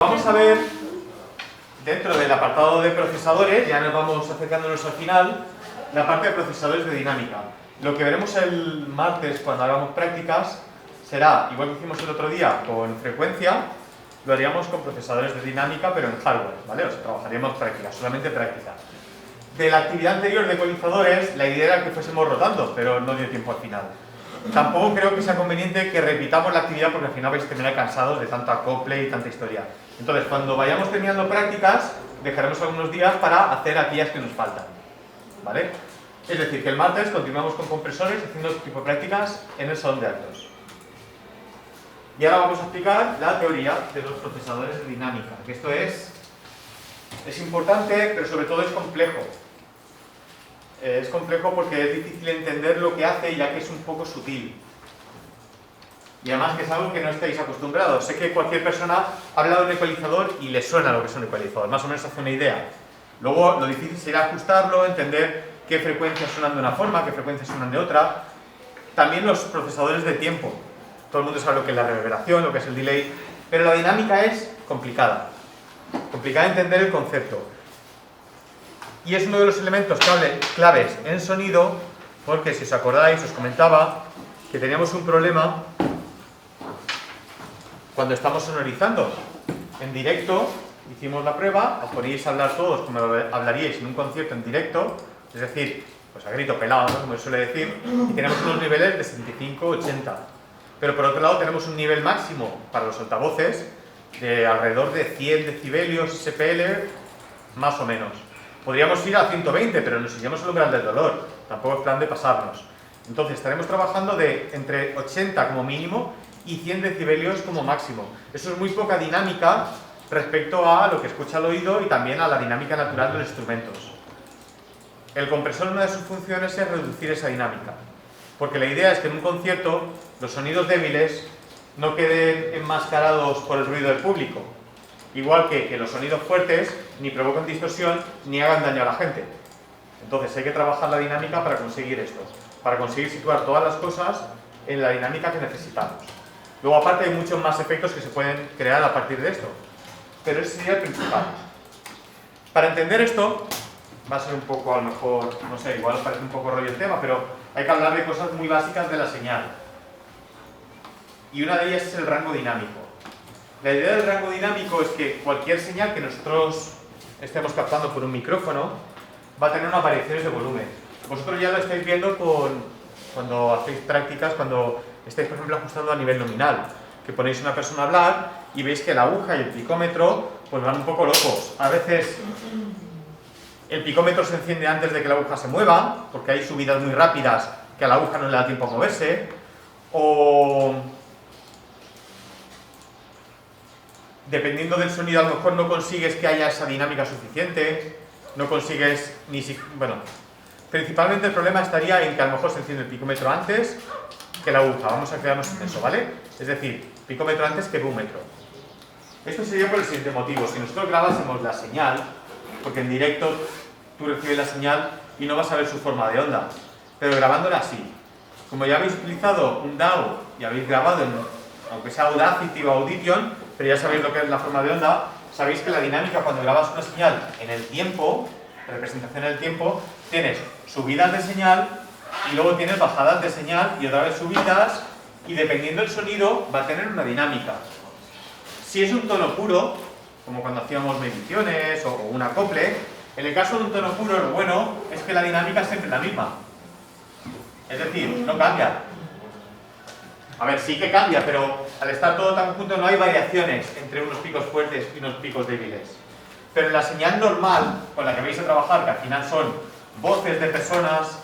Vamos a ver, dentro del apartado de procesadores, ya nos vamos acercándonos al final, la parte de procesadores de dinámica. Lo que veremos el martes cuando hagamos prácticas será, igual que hicimos el otro día con frecuencia, lo haríamos con procesadores de dinámica, pero en hardware, ¿vale? O sea, trabajaríamos prácticas, solamente prácticas. De la actividad anterior de ecualizadores, la idea era que fuésemos rotando, pero no dio tiempo al final. Tampoco creo que sea conveniente que repitamos la actividad porque al final vais a terminar cansados de tanto acople y tanta historia. Entonces, cuando vayamos terminando prácticas, dejaremos algunos días para hacer aquellas que nos faltan, ¿vale? Es decir, que el martes continuamos con compresores haciendo este tipo de prácticas en el salón de actos. Y ahora vamos a explicar la teoría de los procesadores de dinámica, que esto es importante, pero sobre todo es complejo. Es complejo porque es difícil entender lo que hace, ya que es un poco sutil. Y además que es algo que no estáis acostumbrados. Sé que cualquier persona ha hablado de un ecualizador y le suena lo que es un ecualizador, más o menos hace una idea. Luego lo difícil será ajustarlo, entender qué frecuencias suenan de una forma, qué frecuencias suenan de otra. También los procesadores de tiempo. Todo el mundo sabe lo que es la reverberación, lo que es el delay, pero la dinámica es complicada. Complicada entender el concepto. Y es uno de los elementos claves en sonido, porque si os acordáis, os comentaba que teníamos un problema cuando estamos sonorizando. En directo hicimos la prueba, os poníais a hablar todos como hablaríais en un concierto en directo, es decir, pues a grito pelado, ¿no? Como se suele decir, y tenemos unos niveles de 75, 80. Pero por otro lado tenemos un nivel máximo para los altavoces de alrededor de 100 decibelios SPL, más o menos. Podríamos ir a 120, pero nos iríamos al umbral del dolor. Tampoco es plan de pasarnos. Entonces estaremos trabajando de entre 80 como mínimo y 100 decibelios como máximo. Eso es muy poca dinámica respecto a lo que escucha el oído y también a la dinámica natural de los instrumentos. El compresor, una de sus funciones es reducir esa dinámica. Porque la idea es que en un concierto los sonidos débiles no queden enmascarados por el ruido del público. Igual que los sonidos fuertes ni provocan distorsión ni hagan daño a la gente. Entonces hay que trabajar la dinámica para conseguir esto, para conseguir situar todas las cosas en la dinámica que necesitamos. Luego aparte hay muchos más efectos que se pueden crear a partir de esto, pero ese sería el principal. Para entender esto, va a ser un poco, a lo mejor, no sé, igual os parece un poco rollo el tema, pero hay que hablar de cosas muy básicas de la señal. Y una de ellas es el rango dinámico. La idea del rango dinámico es que cualquier señal que nosotros estemos captando por un micrófono va a tener unas variaciones de volumen. Vosotros ya lo estáis viendo cuando hacéis prácticas, cuando estáis, por ejemplo, ajustando a nivel nominal, que ponéis a una persona a hablar y veis que la aguja y el picómetro pues van un poco locos. A veces el picómetro se enciende antes de que la aguja se mueva, porque hay subidas muy rápidas que a la aguja no le da tiempo a moverse, o dependiendo del sonido, a lo mejor no consigues que haya esa dinámica suficiente, no consigues ni si... Bueno, principalmente el problema estaría en que a lo mejor se enciende el picómetro antes que la aguja. Vamos a quedarnos en eso, ¿vale? Es decir, picómetro antes que búmetro. Esto sería por el siguiente motivo. Si nosotros grabásemos la señal, porque en directo tú recibes la señal y no vas a ver su forma de onda, pero grabándola así. Como ya habéis utilizado un DAW y habéis grabado aunque sea Audacity o Audition, pero ya sabéis lo que es la forma de onda, sabéis que la dinámica cuando grabas una señal en el tiempo, representación en el tiempo, tienes subidas de señal y luego tienes bajadas de señal y otra vez subidas, y dependiendo del sonido va a tener una dinámica. Si es un tono puro, como cuando hacíamos mediciones o un acople, en el caso de un tono puro lo bueno es que la dinámica es siempre la misma. Es decir, no cambia. A ver, sí que cambia, pero al estar todo tan junto no hay variaciones entre unos picos fuertes y unos picos débiles. Pero en la señal normal, con la que vais a trabajar, que al final son voces de personas,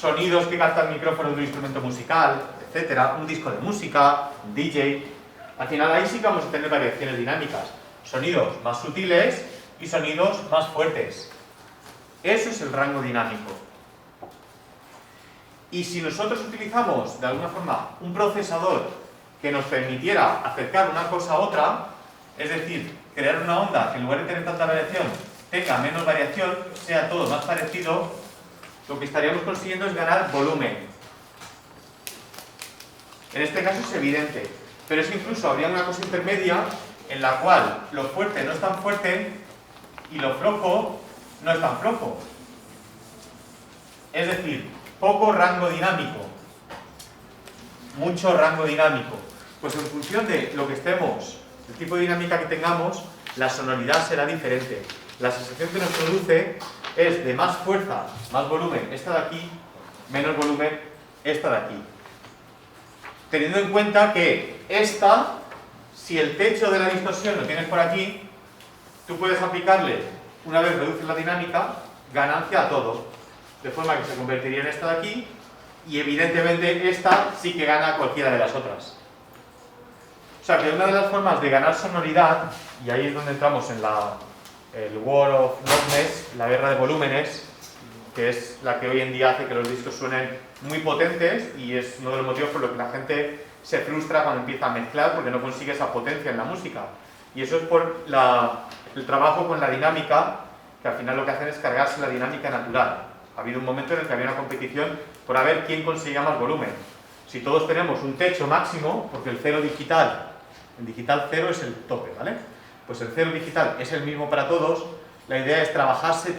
sonidos que capta el micrófono de un instrumento musical, etcétera, un disco de música, un DJ, al final ahí sí que vamos a tener variaciones dinámicas. Sonidos más sutiles y sonidos más fuertes. Eso es el rango dinámico. Y si nosotros utilizamos, de alguna forma, un procesador que nos permitiera acercar una cosa a otra, es decir, crear una onda que en lugar de tener tanta variación, tenga menos variación, sea todo más parecido, lo que estaríamos consiguiendo es ganar volumen. En este caso es evidente, pero es que incluso habría una cosa intermedia en la cual lo fuerte no es tan fuerte y lo flojo no es tan flojo. Es decir, poco rango dinámico, mucho rango dinámico. Pues en función de lo que estemos, el tipo de dinámica que tengamos, la sonoridad será diferente. La sensación que nos produce es de más fuerza, más volumen, esta de aquí, menos volumen, esta de aquí. Teniendo en cuenta que esta, si el techo de la distorsión lo tienes por aquí, tú puedes aplicarle, una vez reduces la dinámica, ganancia a todo. De forma que se convertiría en esta de aquí, y evidentemente esta sí que gana a cualquiera de las otras. O sea que una de las formas de ganar sonoridad, y ahí es donde entramos en el War of Loudness, la guerra de volúmenes, que es la que hoy en día hace que los discos suenen muy potentes, y es uno de los motivos por los que la gente se frustra cuando empieza a mezclar, porque no consigue esa potencia en la música. Y eso es por el trabajo con la dinámica, que al final lo que hacen es cargarse la dinámica natural. Ha habido un momento en el que había una competición por a ver quién conseguía más volumen. Si todos tenemos un techo máximo, porque el cero digital, en digital cero es el tope, ¿vale? Pues el cero digital es el mismo para todos. La idea es trabajarse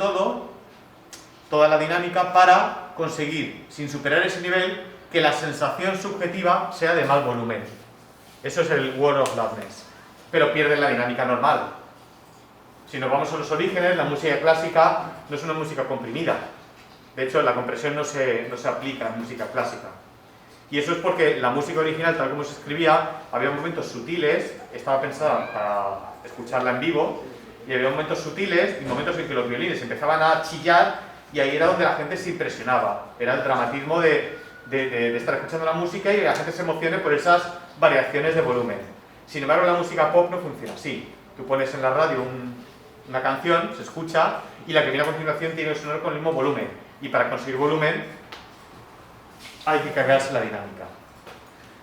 toda la dinámica para conseguir, sin superar ese nivel, que la sensación subjetiva sea de más volumen. Eso es el War of Loudness. Pero pierden la dinámica normal. Si nos vamos a los orígenes, la música clásica no es una música comprimida. De hecho, la compresión no se aplica en música clásica. Y eso es porque la música original, tal como se escribía, había momentos sutiles, estaba pensada para escucharla en vivo, y había momentos sutiles y momentos en que los violines empezaban a chillar, y ahí era donde la gente se impresionaba. Era el dramatismo de estar escuchando la música y que la gente se emocione por esas variaciones de volumen. Sin embargo, la música pop no funciona así. Tú pones en la radio una canción, se escucha, y la que viene a continuación tiene que sonar con el mismo volumen. Y para conseguir volumen hay que cargarse la dinámica.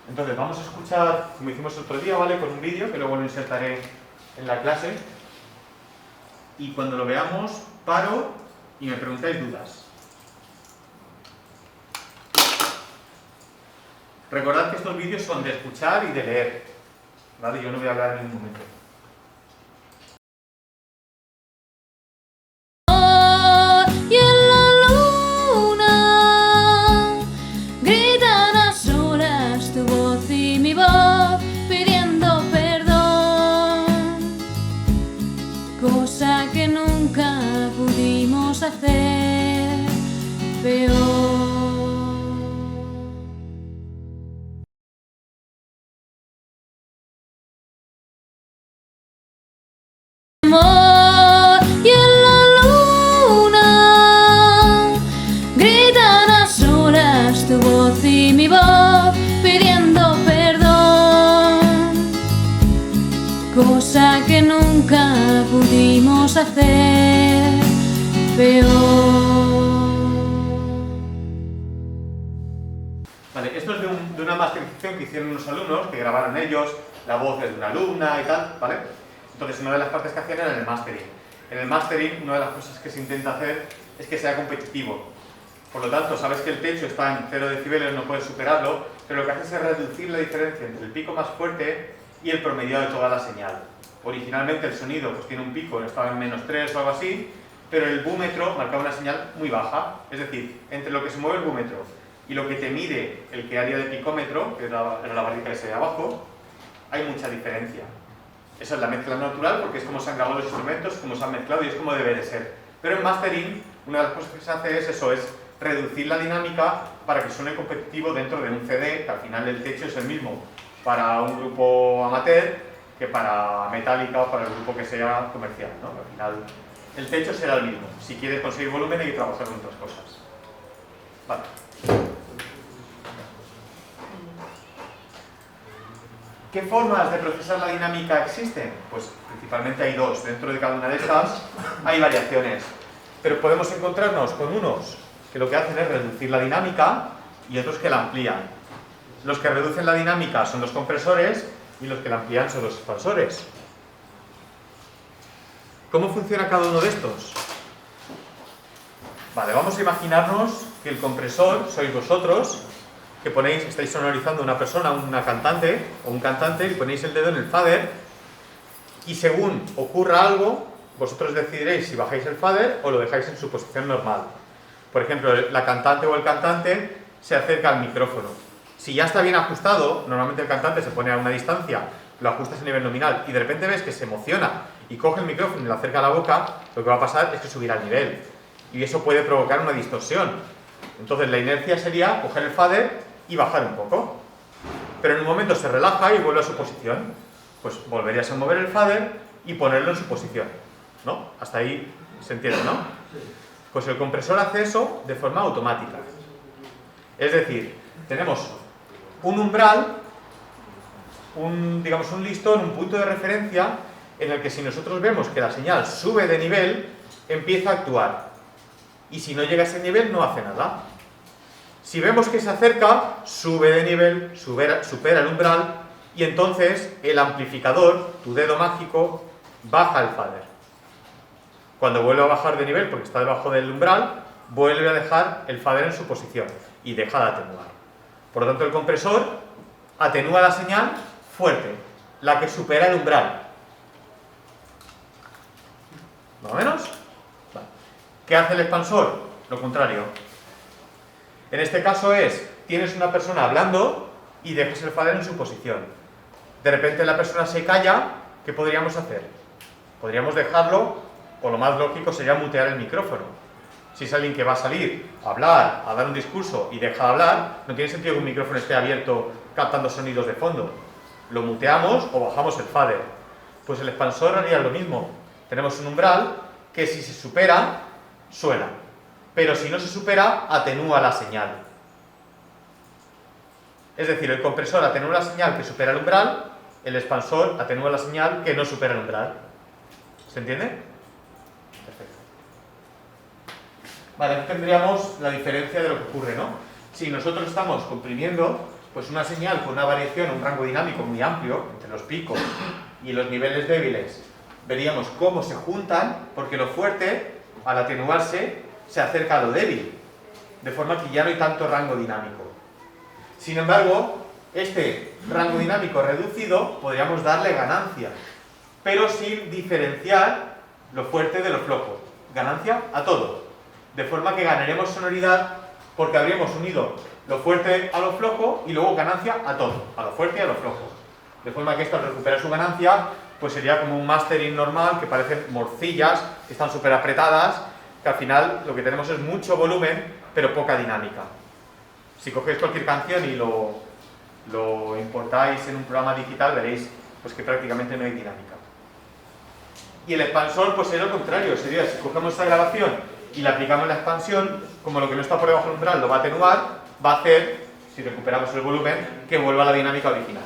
Entonces vamos a escuchar, como hicimos el otro día, ¿vale? Con un vídeo que luego lo insertaré en la clase. Y cuando lo veamos, paro y me preguntáis dudas. Recordad que estos vídeos son de escuchar y de leer, ¿vale? Yo no voy a hablar en ningún momento. Cosa que nunca pudimos hacer peor. Amor y en la luna gritan a solas tu voz y mi voz pidiendo perdón. Cosa que nunca pudimos hacer peor. Vale, esto es de una masterización que hicieron unos alumnos, que grabaron ellos, la voz de una alumna y tal, ¿vale? Entonces, una de las partes que hacían era el mastering. En el mastering, una de las cosas que se intenta hacer es que sea competitivo. Por lo tanto, sabes que el techo está en 0 decibeles, no puedes superarlo, pero lo que haces es reducir la diferencia entre el pico más fuerte y el promedio de toda la señal. Originalmente el sonido pues tiene un pico, estaba en -3 o algo así, pero el búmetro marcaba una señal muy baja. Es decir, entre lo que se mueve el búmetro y lo que te mide el que haría de picómetro, que era la barrita que se ve abajo, hay mucha diferencia. Esa es la mezcla natural, porque es como se han grabado los instrumentos, como se han mezclado y es como debe de ser. Pero en mastering, una de las cosas que se hace es eso, es reducir la dinámica para que suene competitivo dentro de un CD, que al final el techo es el mismo para un grupo amateur que para Metallica o para el grupo que sea comercial, ¿no? Al final el techo será el mismo. Si quieres conseguir volumen hay que trabajar con otras cosas. Vale. ¿Qué formas de procesar la dinámica existen? Pues principalmente hay dos. Dentro de cada una de estas hay variaciones. Pero podemos encontrarnos con unos que lo que hacen es reducir la dinámica y otros que la amplían. Los que reducen la dinámica son los compresores y los que la amplían son los expansores. ¿Cómo funciona cada uno de estos? Vale, vamos a imaginarnos que el compresor sois vosotros, que estáis sonorizando a una persona, una cantante o un cantante, y ponéis el dedo en el fader y según ocurra algo, vosotros decidiréis si bajáis el fader o lo dejáis en su posición normal. Por ejemplo, la cantante o el cantante se acerca al micrófono. Si ya está bien ajustado, normalmente el cantante se pone a una distancia, lo ajustas a nivel nominal y de repente ves que se emociona y coge el micrófono y lo acerca a la boca, lo que va a pasar es que subirá el nivel. Y eso puede provocar una distorsión. Entonces la inercia sería coger el fader y bajar un poco. Pero en un momento se relaja y vuelve a su posición. Pues volverías a mover el fader y ponerlo en su posición, ¿no? Hasta ahí se entiende, ¿no? Pues el compresor hace eso de forma automática. Es decir, tenemos un umbral, digamos un listón, un punto de referencia en el que si nosotros vemos que la señal sube de nivel, empieza a actuar. Y si no llega a ese nivel, no hace nada. Si vemos que se acerca, sube de nivel, supera el umbral, y entonces el amplificador, tu dedo mágico, baja el fader. Cuando vuelve a bajar de nivel, porque está debajo del umbral, vuelve a dejar el fader en su posición y deja de atenuar. Por lo tanto, el compresor atenúa la señal fuerte, la que supera el umbral. ¿Más o menos? Vale. ¿Qué hace el expansor? Lo contrario. En este caso tienes una persona hablando y dejas el fader en su posición. De repente la persona se calla, ¿qué podríamos hacer? Podríamos dejarlo, o lo más lógico sería mutear el micrófono. Si es alguien que va a salir a hablar, a dar un discurso y deja de hablar, no tiene sentido que un micrófono esté abierto captando sonidos de fondo. Lo muteamos o bajamos el fader. Pues el expansor haría lo mismo. Tenemos un umbral que si se supera, suena. Pero si no se supera, atenúa la señal. Es decir, el compresor atenúa la señal que supera el umbral, el expansor atenúa la señal que no supera el umbral. ¿Se entiende? Perfecto. Vale, aquí tendríamos la diferencia de lo que ocurre, ¿no? Si nosotros estamos comprimiendo, pues una señal con una variación, un rango dinámico muy amplio, entre los picos y los niveles débiles, veríamos cómo se juntan, porque lo fuerte, al atenuarse, se acerca a lo débil, de forma que ya no hay tanto rango dinámico. Sin embargo, este rango dinámico reducido podríamos darle ganancia, pero sin diferenciar lo fuerte de lo flojo. Ganancia a todo. De forma que ganaremos sonoridad porque habríamos unido lo fuerte a lo flojo y luego ganancia a todo, a lo fuerte y a lo flojo. De forma que esto al recuperar su ganancia, pues sería como un mastering normal que parecen morcillas, que están súper apretadas, que al final lo que tenemos es mucho volumen, pero poca dinámica. Si cogéis cualquier canción y lo importáis en un programa digital, veréis pues que prácticamente no hay dinámica. Y el expansor pues sería lo contrario, sería si cogemos esa grabación y le aplicamos la expansión, como lo que no está por debajo del umbral lo va a atenuar, va a hacer, si recuperamos el volumen, que vuelva a la dinámica original.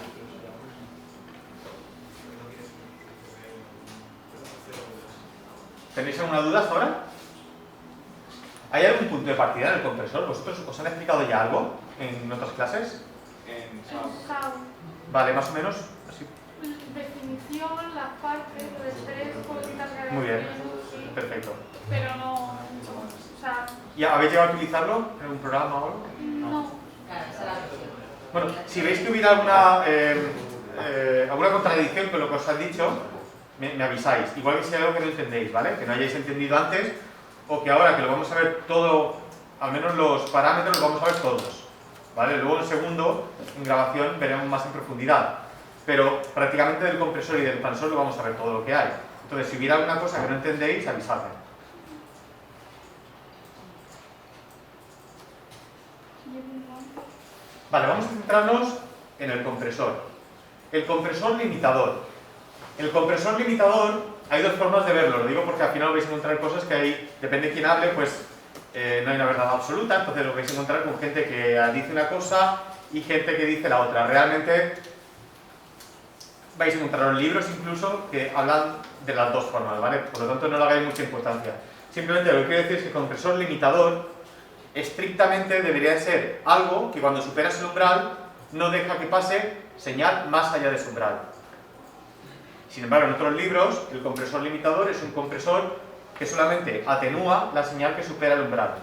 ¿Tenéis alguna duda hasta ahora? ¿Hay algún punto de partida en el compresor? ¿Vosotros os han explicado ya algo en otras clases? En sound. Vale, más o menos. Así. Definición, las partes, los estrés, cositas que Muy bien, sí, perfecto. pero no mucho más. O sea, ¿Y habéis llegado a utilizarlo en un programa o algo? no. Bueno, si veis que hubiera alguna contradicción con lo que os han dicho, me avisáis. Igual que si hay algo que no entendéis, ¿vale? Que no hayáis entendido antes, o que ahora que lo vamos a ver todo, al menos los parámetros los vamos a ver todos, ¿vale? Luego en segundo, en grabación, veremos más en profundidad. Pero prácticamente del compresor y del expansor lo vamos a ver todo lo que hay. Entonces, si hubiera alguna cosa que no entendéis, avisadme. Vale, vamos a centrarnos en el compresor. El compresor limitador. El compresor limitador, hay dos formas de verlo. Lo digo porque al final vais a encontrar cosas que hay, depende de quién hable, pues no hay una verdad absoluta. Entonces lo vais a encontrar con gente que dice una cosa y gente que dice la otra. Realmente vais a encontrar libros incluso que hablan de las dos formas, ¿vale? Por lo tanto no le hagáis mucha importancia. Simplemente lo que quiero decir es que el compresor limitador estrictamente debería ser algo que cuando superas el umbral no deja que pase señal más allá de su umbral. Sin embargo, en otros libros, el compresor limitador es un compresor que solamente atenúa la señal que supera el umbral.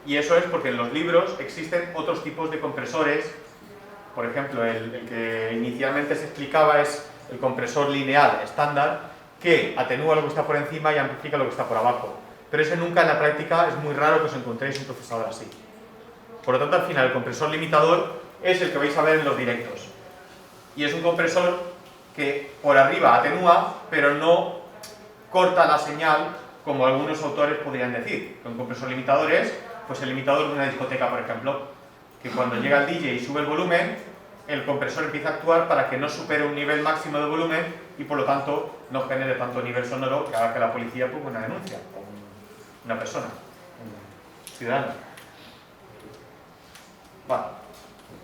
Y eso es porque en los libros existen otros tipos de compresores. Por ejemplo, el que inicialmente se explicaba es el compresor lineal estándar, que atenúa lo que está por encima y amplifica lo que está por abajo. Pero ese nunca en la práctica, es muy raro que os encontréis un procesador así. Por lo tanto, al final, el compresor limitador es el que vais a ver en los directos. Y es un compresor que por arriba atenúa, pero no corta la señal, como algunos autores podrían decir. Un compresor limitador es, pues el limitador de una discoteca, por ejemplo, que cuando llega el DJ y sube el volumen, el compresor empieza a actuar para que no supere un nivel máximo de volumen y por lo tanto no genere tanto nivel sonoro que haga que la policía ponga una denuncia o una persona, un ciudadano. Vale.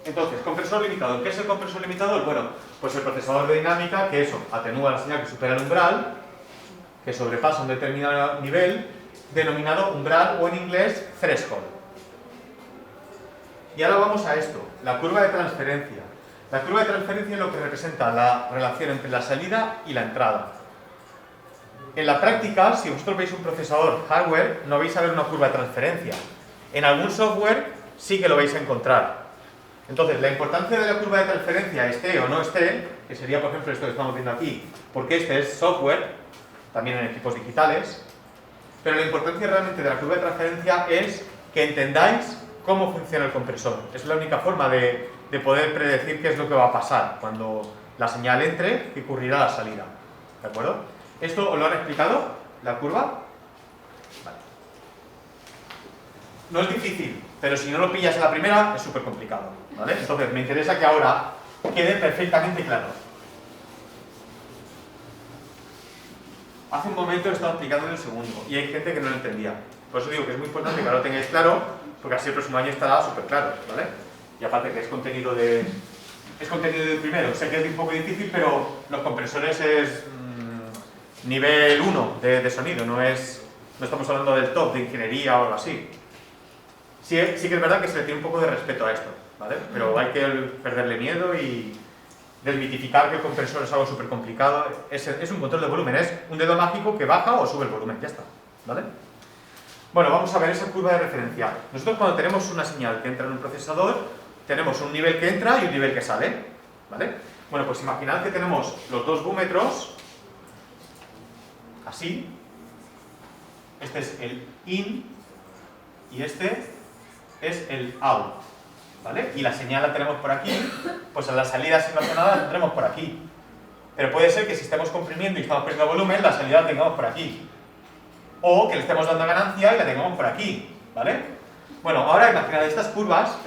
Entonces, compresor limitador. ¿Qué es el compresor limitador? Bueno, pues el procesador de dinámica que eso, atenúa la señal que supera el umbral, que sobrepasa un determinado nivel, denominado umbral o en inglés threshold. Y ahora vamos a esto, la curva de transferencia. La curva de transferencia es lo que representa la relación entre la salida y la entrada. En la práctica, si vosotros veis un procesador hardware, no vais a ver una curva de transferencia. En algún software sí que lo vais a encontrar. Entonces, la importancia de la curva de transferencia, esté o no esté, que sería por ejemplo esto que estamos viendo aquí, porque este es software, también en equipos digitales, pero la importancia realmente de la curva de transferencia es que entendáis cómo funciona el compresor. Es la única forma de poder predecir qué es lo que va a pasar cuando la señal entre, que ocurrirá la salida. ¿De acuerdo? ¿Esto os lo han explicado? ¿La curva? Vale. No es difícil, pero si no lo pillas en la primera, es súper complicado. ¿Vale? Entonces, me interesa que ahora quede perfectamente claro. Hace un momento he estado explicando en el segundo y hay gente que no lo entendía. Por eso digo que es muy importante que ahora lo tengáis claro, porque así el próximo año estará súper claro, ¿vale? Y aparte que es contenido de primero. Sé que es un poco difícil, pero los compresores es nivel 1 de sonido, no estamos hablando del top de ingeniería o algo así. Sí que es verdad que se le tiene un poco de respeto a esto, ¿vale? Pero hay que perderle miedo y desmitificar que el compresor es algo súper complicado. Es un control de volumen, es un dedo mágico que baja o sube el volumen, ya está, ¿vale? Bueno, vamos a ver esa curva de referencia. Nosotros cuando tenemos una señal que entra en un procesador, tenemos un nivel que entra y un nivel que sale, ¿vale? Bueno, pues imaginad que tenemos los dos búmetros, así. Este es el in y este es el out, ¿vale? Y la señal la tenemos por aquí, pues en la salida situacionada la tendremos por aquí. Pero puede ser que si estemos comprimiendo y estamos perdiendo volumen, la salida la tengamos por aquí. O que le estemos dando ganancia y la tengamos por aquí, ¿vale? Bueno, ahora imaginad estas curvas,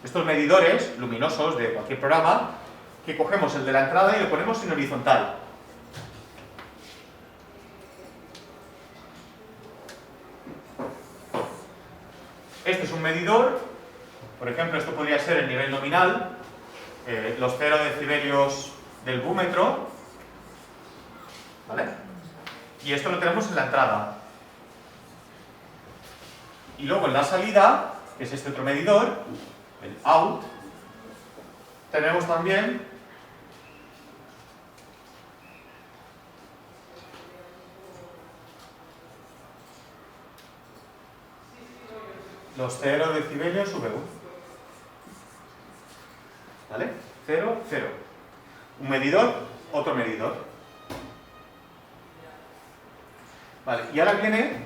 estos medidores luminosos de cualquier programa, que cogemos el de la entrada y lo ponemos en horizontal. Este es un medidor, por ejemplo, esto podría ser el nivel nominal, los 0 decibelios del búmetro, ¿vale? Y esto lo tenemos en la entrada. Y luego en la salida, que es este otro medidor, el out, tenemos también los 0 decibelios VU. ¿Vale? 0, 0. Un medidor, otro medidor. Vale, y ahora viene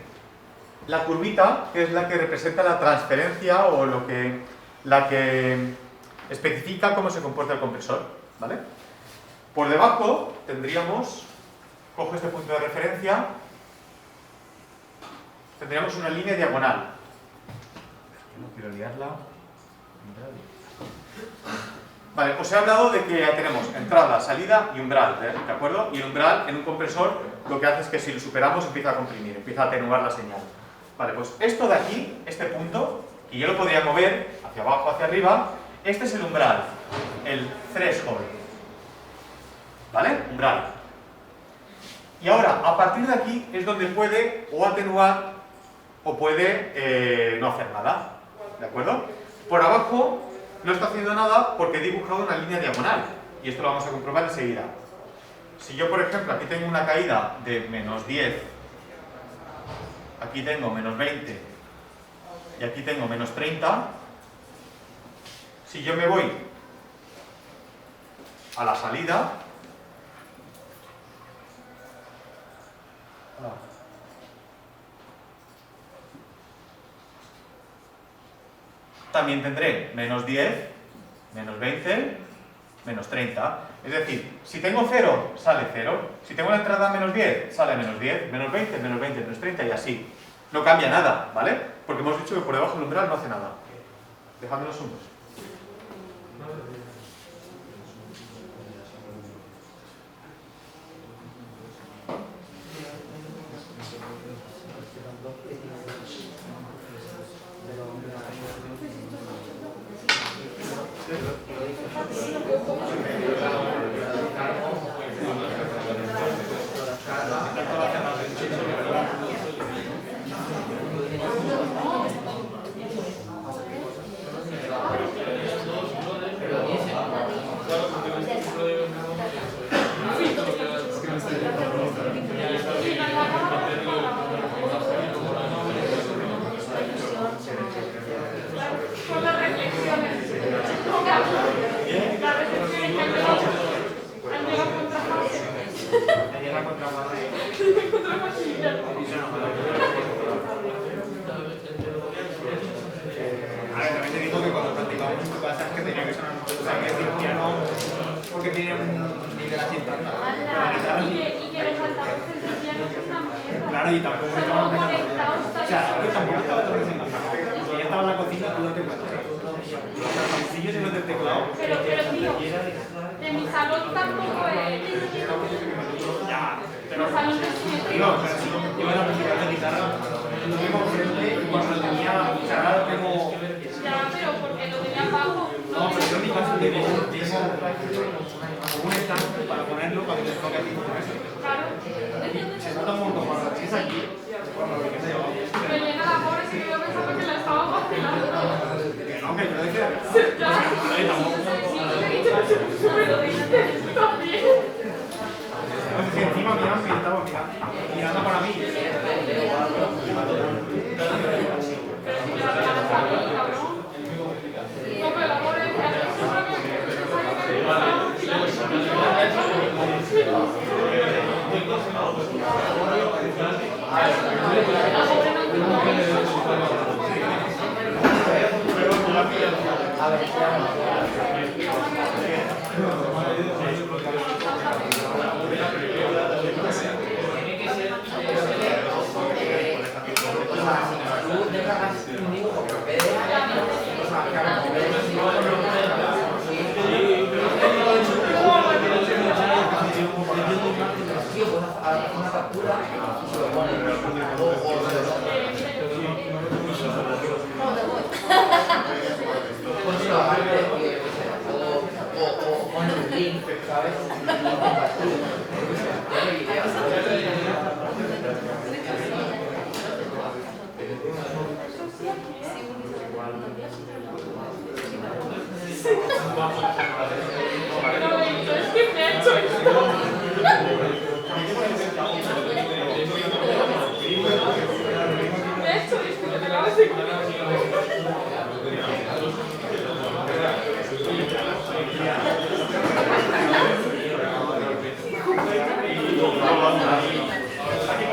la curvita, que es la que representa la transferencia o la que especifica cómo se comporta el compresor, ¿vale? Por debajo tendríamos, cojo este punto de referencia, tendríamos una línea diagonal. No quiero liarla. Vale, os he hablado de que tenemos entrada, salida y umbral, ¿de acuerdo? Y el umbral en un compresor lo que hace es que si lo superamos empieza a comprimir, empieza a atenuar la señal. Vale, pues esto de aquí, este punto, y yo lo podría mover hacia abajo, hacia arriba, este es el umbral, el threshold. ¿Vale? Umbral. Y ahora, a partir de aquí es donde puede o atenuar o puede no hacer nada. ¿De acuerdo? Por abajo no está haciendo nada porque he dibujado una línea diagonal. Y esto lo vamos a comprobar enseguida. Si yo, por ejemplo, aquí tengo una caída de menos 10, aquí tengo menos 20 y aquí tengo menos 30, si yo me voy a la salida, también tendré menos 10, menos 20, menos 30. Es decir, si tengo 0, sale 0. Si tengo la entrada menos 10, sale menos 10, menos 20, menos 30 y así. No cambia nada, ¿vale? Porque hemos dicho que por debajo del umbral no hace nada. Dejadme los sumos. Claro, y tampoco me estaba conectados. O sea, yo tampoco estaba conectado. Si ya estaba en la cocina, tú no te cuentas. Si yo tengo el teclado. Pero tío, de mi salón tampoco es. Ya, pero. Mi salón es tío, pero si yo era musical de guitarra, lo tengo frente y cuando tenía. O sea, ahora tengo. Ya, pero porque lo tenía abajo. No, pero yo en mi caso tengo un estante para ponerlo para que te toque aquí con eso. Claro. Se nota un montón cuando lo tienes aquí. Me llena la pobre que yo pensaba que la estaba vacilando. No, que yo lo dije. También. Que encima me han pintado, mirando para mí. No, pero la pobre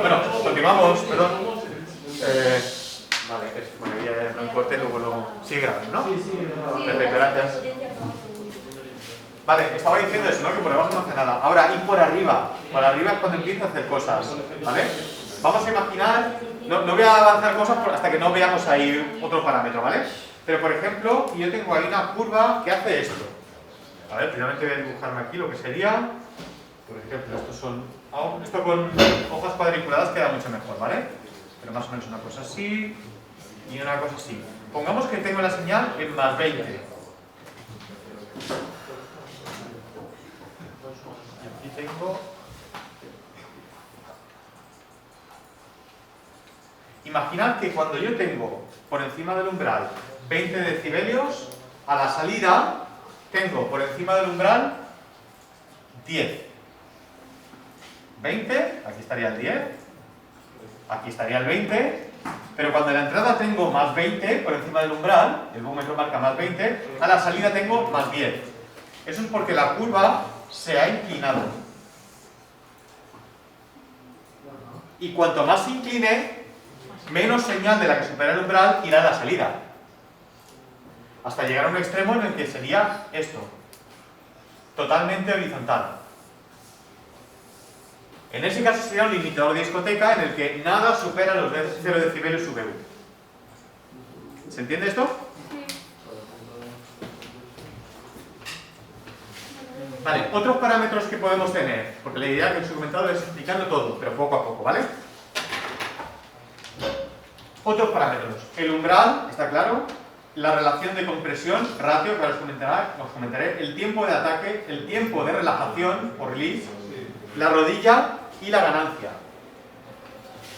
Bueno, continuamos, perdón. Vale, bueno, ya no importa, luego sigue grabando, ¿no? Perfecto, gracias. Vale, estaba diciendo eso, ¿no? Que por debajo no hace nada. Ahora, y por arriba. Por arriba es cuando empieza a hacer cosas, ¿vale? Vamos a imaginar, no voy a avanzar cosas hasta que no veamos ahí otro parámetro, ¿vale? Pero por ejemplo, yo tengo ahí una curva que hace esto. A ver, primeramente voy a dibujarme aquí lo que sería, por ejemplo, esto con hojas cuadriculadas queda mucho mejor, ¿vale? Pero más o menos una cosa así y una cosa así. Pongamos que tengo la señal en más 20. Y aquí tengo... Imaginad que cuando yo tengo por encima del umbral 20 decibelios, a la salida tengo por encima del umbral 10. 20, aquí estaría el 10, aquí estaría el 20, pero cuando en la entrada tengo más 20 por encima del umbral, el búmetro marca más 20, a la salida tengo más 10. Eso es porque la curva se ha inclinado. Y cuanto más se incline, menos señal de la que supera el umbral irá a la salida. hasta llegar a un extremo en el que sería esto, totalmente horizontal. En ese caso sería un limitador de discoteca en el que nada supera los 0 decibelios VU. ¿Se entiende esto? Vale, otros parámetros que podemos tener, porque la idea que os he comentado es explicarlo todo, pero poco a poco, ¿vale? Otros parámetros. El umbral, está claro. La relación de compresión, ratio, que ahora os comentaré. El tiempo de ataque, el tiempo de relajación o release, la rodilla y la ganancia.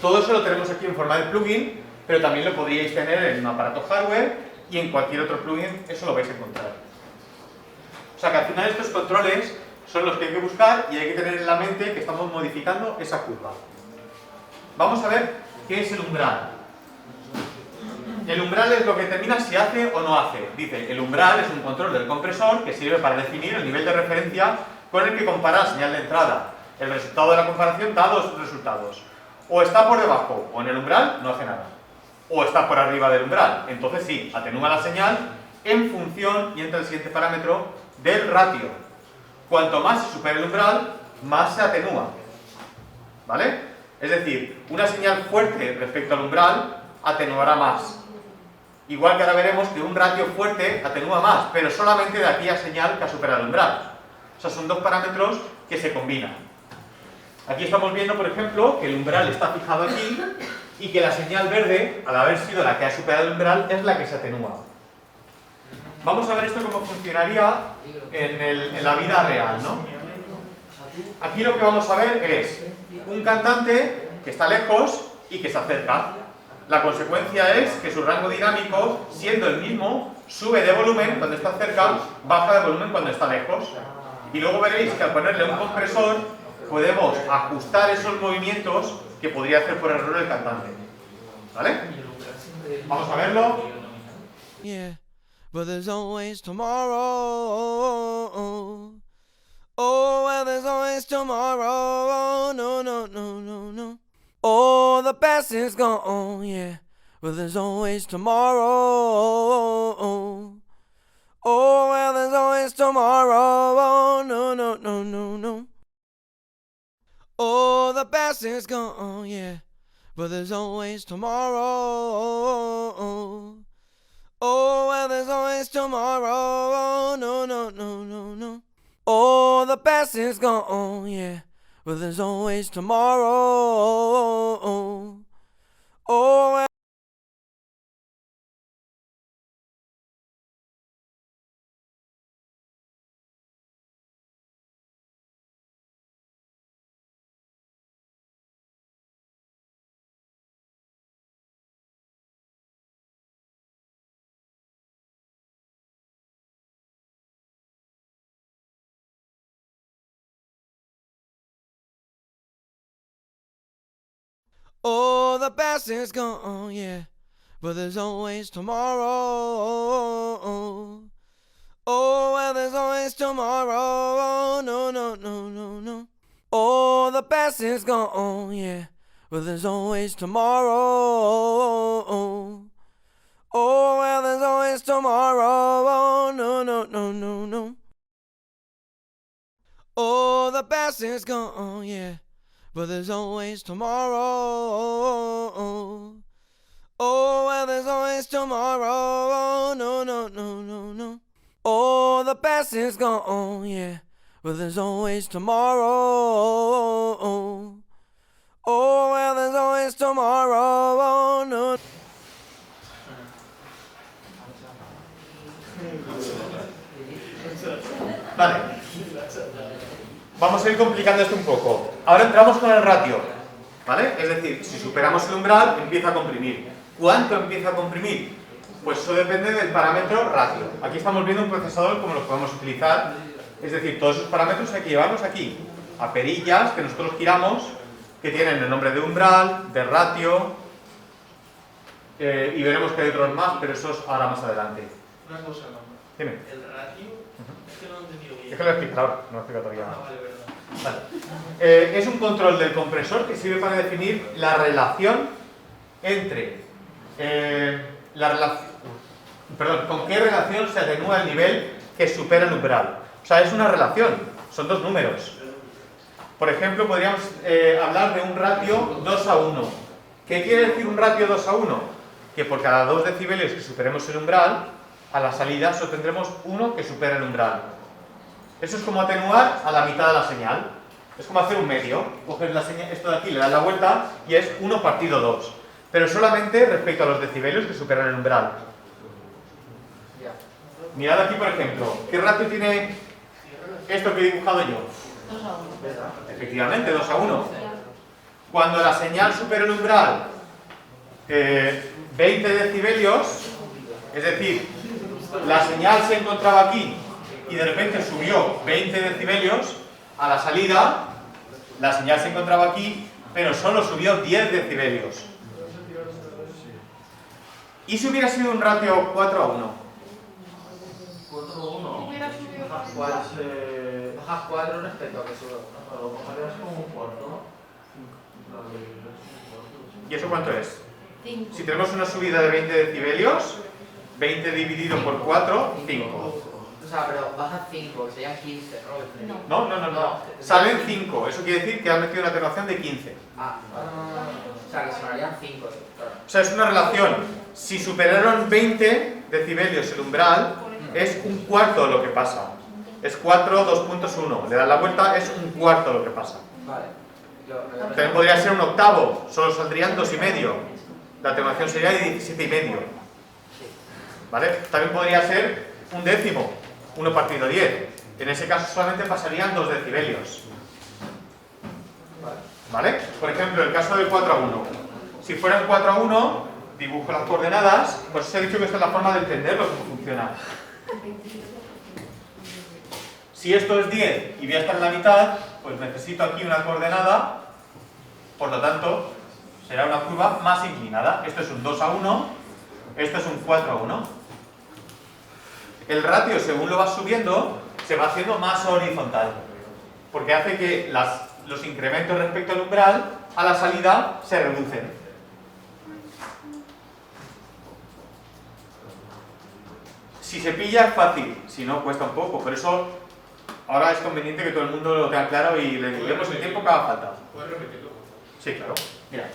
Todo eso lo tenemos aquí en forma de plugin, pero también lo podríais tener en un aparato hardware y en cualquier otro plugin, eso lo vais a encontrar. O sea que al final estos controles son los que hay que buscar y hay que tener en la mente que estamos modificando esa curva. Vamos a ver qué es el umbral. El umbral es lo que determina si hace o no hace. Dice, el umbral es un control del compresor que sirve para definir el nivel de referencia con el que compara la señal de entrada. El resultado de la comparación da dos resultados. O está por debajo o en el umbral, no hace nada. O está por arriba del umbral, entonces sí, atenúa la señal en función, y entra el siguiente parámetro, del ratio. Cuanto más se supera el umbral, más se atenúa. ¿Vale? Es decir, una señal fuerte respecto al umbral atenuará más. Igual que ahora veremos que un ratio fuerte atenúa más, pero solamente de aquella señal que ha superado el umbral. O sea, son dos parámetros que se combinan. Aquí estamos viendo, por ejemplo, que el umbral está fijado aquí y que la señal verde, al haber sido la que ha superado el umbral, es la que se atenúa. Vamos a ver esto cómo funcionaría en la vida real, ¿no? Aquí lo que vamos a ver es un cantante que está lejos y que se acerca. La consecuencia es que su rango dinámico, siendo el mismo, sube de volumen cuando está cerca, baja de volumen cuando está lejos. Y luego veréis que al ponerle un compresor podemos ajustar esos movimientos que podría hacer por error el cantante. ¿Vale? Vamos a verlo. Yeah, but there's always tomorrow. Oh, well, there's always tomorrow. No, no, no, no, no. Oh, the past is gone, yeah, but there's always tomorrow. Oh, well, there's always tomorrow. No, no, no, no, no. Oh, the past is gone, yeah, but there's always tomorrow. Oh, well, there's always tomorrow. No, no, no, no, no. Oh, the past is gone, yeah, but there's always tomorrow. Oh, well. Oh, the past is gone, yeah, but there's always tomorrow. Oh, well, there's always tomorrow. No, no, no, no, no. Oh, the past is gone, yeah, but there's always tomorrow. Oh, well, there's always tomorrow. No, no, no, no, no. Oh, the past is gone, yeah, but there's always tomorrow. Oh, well, there's always tomorrow. No, no, no, no, no. Oh, the past is gone, yeah, but there's always tomorrow. Oh, well, there's always tomorrow. No. Vale. Vamos a ir complicando esto un poco. Ahora entramos con el ratio, ¿vale? Es decir, si superamos el umbral, empieza a comprimir. ¿Cuánto empieza a comprimir? Pues eso depende del parámetro ratio. Aquí estamos viendo un procesador como lo podemos utilizar. Es decir, todos esos parámetros hay que llevarlos aquí, a perillas que nosotros giramos, que tienen el nombre de umbral, de ratio, y veremos que hay otros más, pero esos ahora más adelante. Una cosa, no. Dime. El ratio, es que no lo he entendido bien. Déjalo explicar ahora, no lo explico todavía. Ah, vale, verdad. Vale. Es un control del compresor que sirve para definir la relación entre Perdón, ¿con qué relación se atenúa el nivel que supera el umbral? O sea, es una relación, son dos números. Por ejemplo, podríamos hablar de un ratio 2:1. ¿Qué quiere decir un ratio 2:1? Que por cada 2 decibelios que superemos el umbral, a la salida solo tendremos uno que supera el umbral. Eso es como atenuar a la mitad de la señal. Es como hacer un medio. Coges la señal, esto de aquí, le das la vuelta y es 1 partido 2. Pero solamente respecto a los decibelios que superan el umbral. Mirad aquí, por ejemplo, ¿qué ratio tiene esto que he dibujado yo? 2:1. Efectivamente, 2:1. Cuando la señal supera el umbral 20 decibelios, es decir, la señal se encontraba aquí y de repente subió 20 decibelios, a la salida la señal se encontraba aquí, pero solo subió 10 decibelios. ¿Y si hubiera sido un ratio 4:1? 4:1. Hubiera subido Pues bajas 4 respecto a que sube 1. Pero bajarías como un cuarto, ¿no? ¿Y eso cuánto es? 5. Si tenemos una subida de 20 decibelios, 20 dividido por 4, 5. O sea, pero baja 5, que serían 15, ¿no? No. Salen 5. Eso quiere decir que han metido una atenuación de 15. O sea, que sonarían 5, claro. O sea, es una relación. Si superaron 20 decibelios el umbral, es un cuarto de lo que pasa. Es 4, 2.1. Le das la vuelta, es un cuarto de lo que pasa. Vale. También podría ser un octavo, solo saldrían 2,5. La atenuación sería de 17,5. ¿Vale? También podría ser un décimo, 1 partido 10. En ese caso solamente pasarían 2 decibelios. ¿Vale? Por ejemplo, el caso del 4:1. Si fueran 4:1, dibujo las coordenadas, pues os he dicho que esta es la forma de entenderlo, cómo funciona. Si esto es 10 y voy a estar en la mitad, pues necesito aquí una coordenada, por lo tanto, será una curva más inclinada. Esto es un 2:1, esto es un 4:1. El ratio, según lo vas subiendo, se va haciendo más horizontal, porque hace que los incrementos respecto al umbral, a la salida, se reducen. Si se pilla es fácil, si no cuesta un poco, por eso ahora es conveniente que todo el mundo lo tenga claro y le dediquemos el tiempo que haga falta. ¿Puedes repetirlo? Sí, claro. Mira,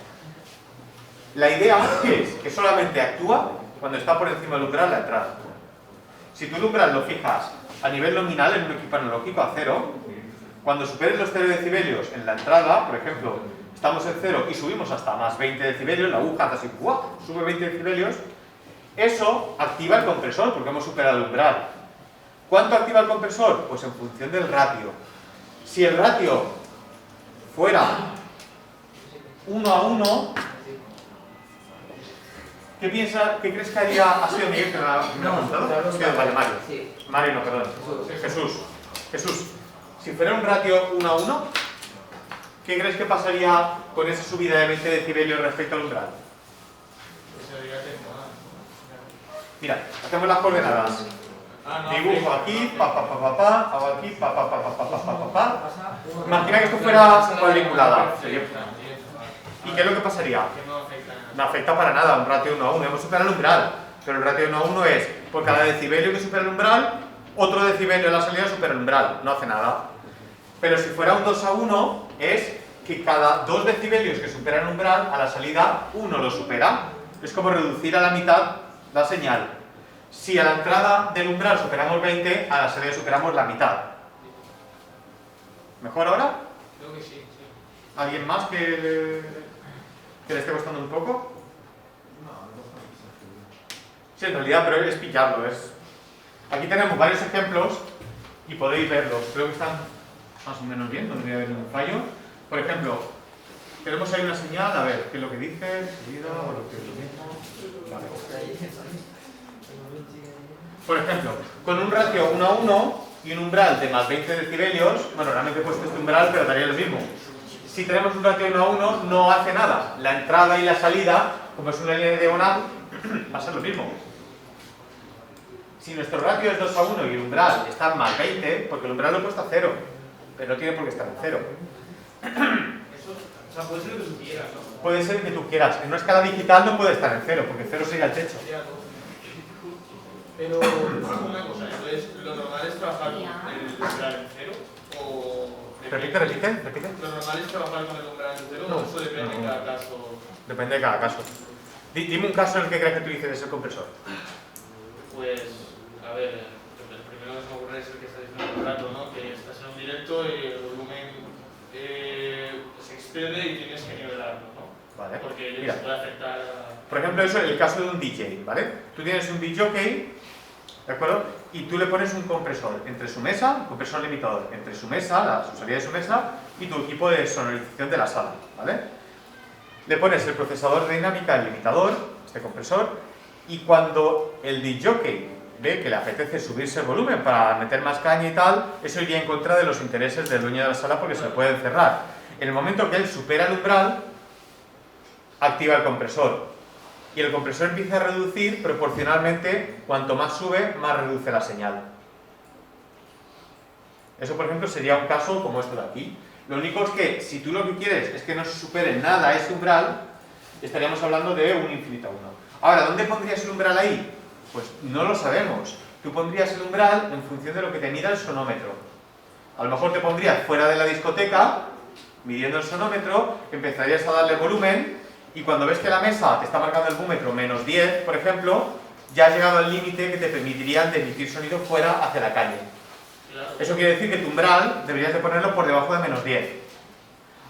la idea es que solamente actúa cuando está por encima del umbral la entrada. Si tú el umbral lo fijas a nivel nominal en un equipo analógico a 0, cuando superes los 0 decibelios en la entrada, por ejemplo, estamos en 0 y subimos hasta más 20 decibelios, la aguja hace así, ¡guau!, sube 20 decibelios, eso activa el compresor porque hemos superado el umbral. ¿Cuánto activa el compresor? Pues en función del ratio. Si el ratio fuera 1:1, ¿qué crees que haría? ¿Ha sido Miguel que me ha preguntado? Vale, Mario. Sí. Mario, no, perdón. Jesús. Si fuera un ratio 1:1, ¿qué crees que pasaría con esa subida de 20 decibelios respecto al umbral? Mira, hacemos las coordenadas. Dibujo aquí, hago aquí, Imagina que esto fuera cuadriculada. ¿Y qué es lo que pasaría? No afecta para nada, un ratio 1:1. Hemos superado el umbral, pero el ratio 1:1 es por cada decibelio que supera el umbral, otro decibelio en la salida supera el umbral. No hace nada. Pero si fuera un 2:1, es que cada 2 decibelios que superan el umbral, a la salida 1 lo supera. Es como reducir a la mitad la señal. Si a la entrada del umbral superamos 20, a la salida superamos la mitad. ¿Mejor ahora? Creo que sí. ¿Alguien más que le esté costando un poco? Sí, en realidad, pero es pillarlo. Aquí tenemos varios ejemplos y podéis verlos. Creo que están más o menos bien, no debería haber ningún fallo. Por ejemplo, tenemos ahí una señal, a ver, ¿qué es lo que dice? Subida o lo que es lo mismo. Vale. Por ejemplo, con un ratio 1:1 y un umbral de más 20 decibelios, bueno, realmente he puesto este umbral, pero daría lo mismo. Si tenemos un ratio 1:1, no hace nada. La entrada y la salida, como es una línea diagonal, va a ser lo mismo. Si nuestro ratio es 2:1 y el umbral está en más 20, porque el umbral lo he puesto a 0, pero no tiene por qué estar en 0. O sea, puede ser lo que tú quieras, ¿no? Puede ser que tú quieras. En una escala digital no puede estar en 0, porque 0 sería el techo. Pero, una cosa, entonces, ¿lo normal es trabajar con el umbral en cero? ¿O Repite. ¿Lo normal es trabajar con el umbral en cero o eso depende de cada caso? Depende de cada caso. Dime un caso en el que crees que utilices ese compresor. Pues, a ver, el primero que se me ocurre es el que está diciendo un rato, ¿no? Que estás en un directo y el volumen se excede y tienes que nivelarlo, ¿no? Vale. Porque Mira. se puede afectar a... Por ejemplo, eso es el caso de un DJ, ¿vale? Tú tienes un DJ, ¿de acuerdo? Y tú le pones un compresor entre su mesa, un compresor limitador, entre su mesa, la salida de su mesa, y tu equipo de sonorización de la sala, ¿vale? Le pones el procesador de dinámica, el limitador, este compresor, y cuando el DJ ve que le apetece subirse el volumen para meter más caña y tal, eso iría en contra de los intereses del dueño de la sala porque se le pueden cerrar. En el momento que él supera el umbral, activa el compresor. Y el compresor empieza a reducir proporcionalmente, cuanto más sube, más reduce la señal. Eso, por ejemplo, sería un caso como este de aquí. Lo único es que, si tú lo que quieres es que no se supere nada ese umbral, estaríamos hablando de un infinito 1. Ahora, ¿dónde pondrías el umbral ahí? Pues no lo sabemos. Tú pondrías el umbral en función de lo que te mida el sonómetro. A lo mejor te pondrías fuera de la discoteca, midiendo el sonómetro, empezarías a darle volumen, y cuando ves que la mesa te está marcando el búmetro menos 10, por ejemplo, ya has llegado al límite que te permitiría de emitir sonido fuera hacia la calle. Eso quiere decir que tu umbral deberías de ponerlo por debajo de menos 10.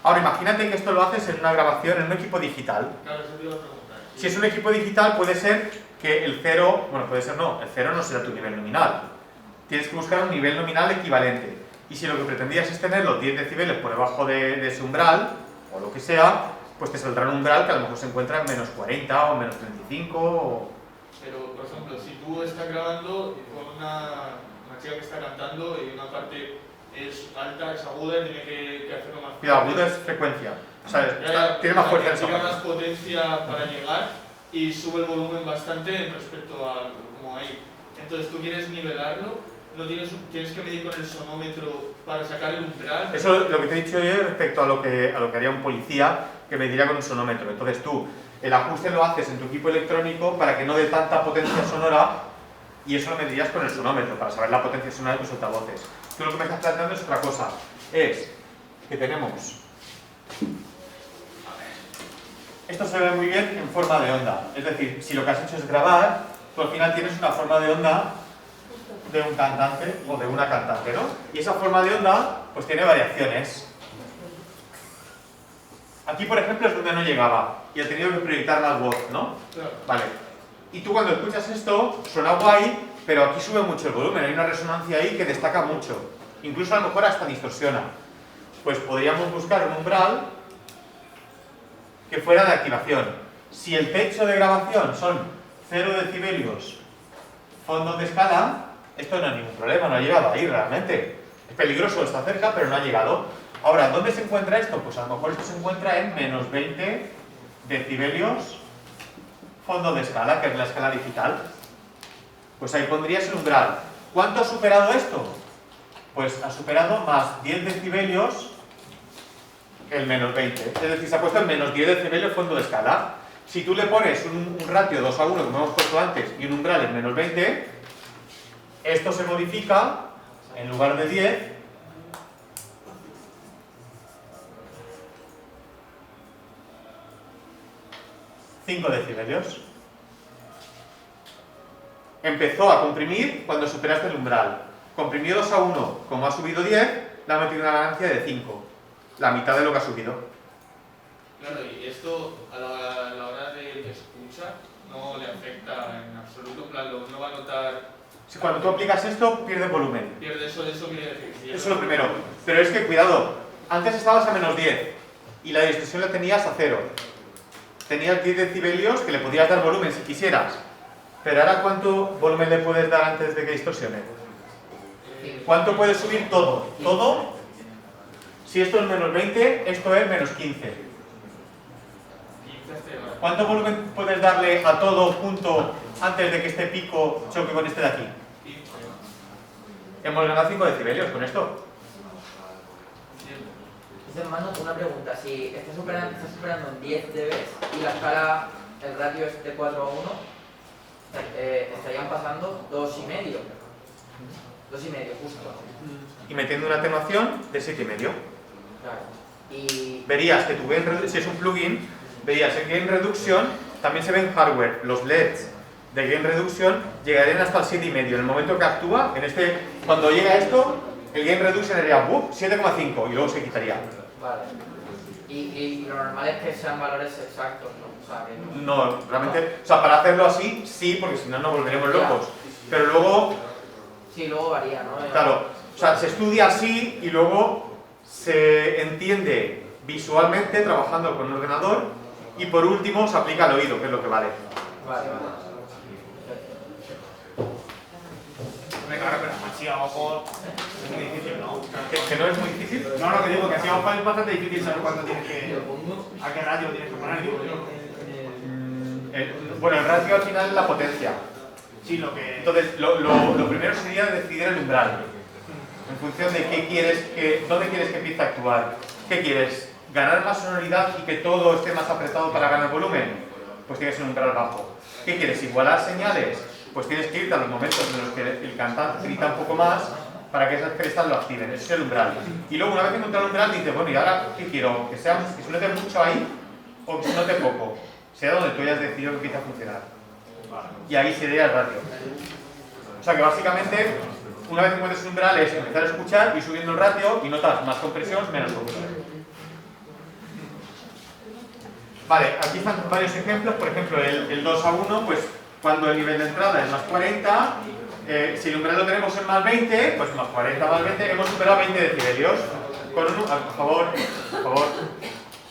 Ahora, imagínate que esto lo haces en una grabación en un equipo digital. Claro, eso te iba a preguntar. Si es un equipo digital, puede ser que el cero, bueno, puede ser no, el cero no será tu nivel nominal. Tienes que buscar un nivel nominal equivalente. Y si lo que pretendías es tener los 10 decibeles por debajo de ese umbral, o lo que sea, pues te saldrá un umbral que a lo mejor se encuentra en menos 40 o menos 35 o... Pero, por ejemplo, si tú estás grabando con una chica que está cantando y una parte es alta, es aguda y tiene que hacerlo más fuerte. Cuidado, aguda es frecuencia. O sea, tiene más fuerza en esa tiene parte. más potencia para llegar y sube el volumen bastante respecto a como ahí. Entonces tú quieres nivelarlo, no tienes que medir con el sonómetro para sacar el umbral. Eso es lo que te he dicho yo respecto a lo que haría un policía que mediría con un sonómetro. Entonces tú el ajuste lo haces en tu equipo electrónico para que no dé tanta potencia sonora y eso lo medirías con el sonómetro para saber la potencia sonora de tus altavoces. Tú lo que me estás planteando es otra cosa. Es que tenemos... Esto se ve muy bien en forma de onda. Es decir, si lo que has hecho es grabar, tú al final tienes una forma de onda de un cantante o de una cantante, ¿no? Y esa forma de onda pues tiene variaciones. Aquí, por ejemplo, es donde no llegaba y he tenido que proyectar más voz, ¿no? Claro. Vale. Y tú cuando escuchas esto, suena guay, pero aquí sube mucho el volumen, hay una resonancia ahí que destaca mucho. Incluso a lo mejor hasta distorsiona. Pues podríamos buscar un umbral que fuera de activación. Si el techo de grabación son 0 decibelios, fondo de escala, esto no es ningún problema, no ha llegado ahí realmente. Es peligroso, está cerca, pero no ha llegado. Ahora, ¿dónde se encuentra esto? Pues a lo mejor esto se encuentra en menos 20 decibelios, fondo de escala, que es la escala digital. Pues ahí pondrías el umbral. ¿Cuánto ha superado esto? Pues ha superado más 10 decibelios el menos 20. Es decir, se ha puesto en menos 10 decibelios fondo de escala. Si tú le pones un ratio 2 a 1, como hemos puesto antes, y un umbral en menos 20, esto se modifica, en lugar de 10, ...5 decibelios. Empezó a comprimir cuando superaste el umbral. Comprimió 2 a 1, como ha subido 10, le ha metido una ganancia de 5. La mitad de lo que ha subido. Claro, y esto a la hora de escuchar no le afecta en absoluto, en plan, no va a notar... Si cuando tú aplicas esto, pierde volumen. Pierde eso quiere decir... Eso es lo primero. Pero es que, cuidado, antes estabas a menos 10 y la distorsión la tenías a 0. Tenías 10 decibelios que le podías dar volumen si quisieras. Pero ahora, ¿cuánto volumen le puedes dar antes de que distorsione? ¿Cuánto puedes subir todo? Todo. Si esto es menos 20, esto es menos 15. ¿Cuánto volumen puedes darle a todo junto antes de que este pico choque con este de aquí? Hemos ganado 5 decibelios con esto. Hermano, una pregunta. Si estás superando en 10 dB y la escala, el ratio es de 4 a 1, estarían pasando 2,5. 2,5 justo. Y metiendo una atenuación de 7,5. Claro. Y Verías que tu gain reduction, si es un plugin, verías el gain reduction, también se ve en hardware. Los LEDs de gain reduction llegarían hasta el 7,5. En el momento que actúa, cuando llega esto, el gain reduction sería 7,5 y luego se quitaría. vale. Y lo normal es que sean valores exactos, ¿no? O sea, que No, realmente, o sea, para hacerlo así, sí, porque si no nos volveremos locos. Pero luego, sí, luego varía, ¿no? claro, o sea, se estudia así y luego se entiende visualmente trabajando con un ordenador y por último se aplica al oído, que es lo que vale. Vale. Claro, pero así a ojo es muy difícil, ¿no? ¿Que no es muy difícil? No, que digo que así a ojo es bastante difícil saber cuándo tienes que... a qué radio tienes que poner, digo yo. Bueno, el ratio al final es la potencia. Sí, lo que... Entonces, lo primero sería decidir el umbral. En función de dónde quieres que empiece a actuar. ¿Qué quieres? ¿Ganar más sonoridad y que todo esté más apretado para ganar volumen? Pues tienes un umbral bajo. ¿Qué quieres? ¿Igualar señales? Pues tienes que irte a los momentos en los que el cantante grita un poco más para que esas crestas lo activen. Ese es el umbral. Y luego, una vez que encuentras el umbral, dices, bueno, ¿y ahora qué quiero? ¿Que se note mucho ahí o que se note poco? Sea donde tú hayas decidido que empiece a funcionar. Y ahí sería el ratio. O sea que básicamente, una vez que encuentres un umbral es empezar a escuchar y subiendo el ratio y notas más compresión, menos compresión. Vale, aquí están varios ejemplos. Por ejemplo, el 2:1, pues cuando el nivel de entrada es más 40, si el umbral lo tenemos en más 20, pues más 40 más 20, hemos superado 20 decibelios. Por favor,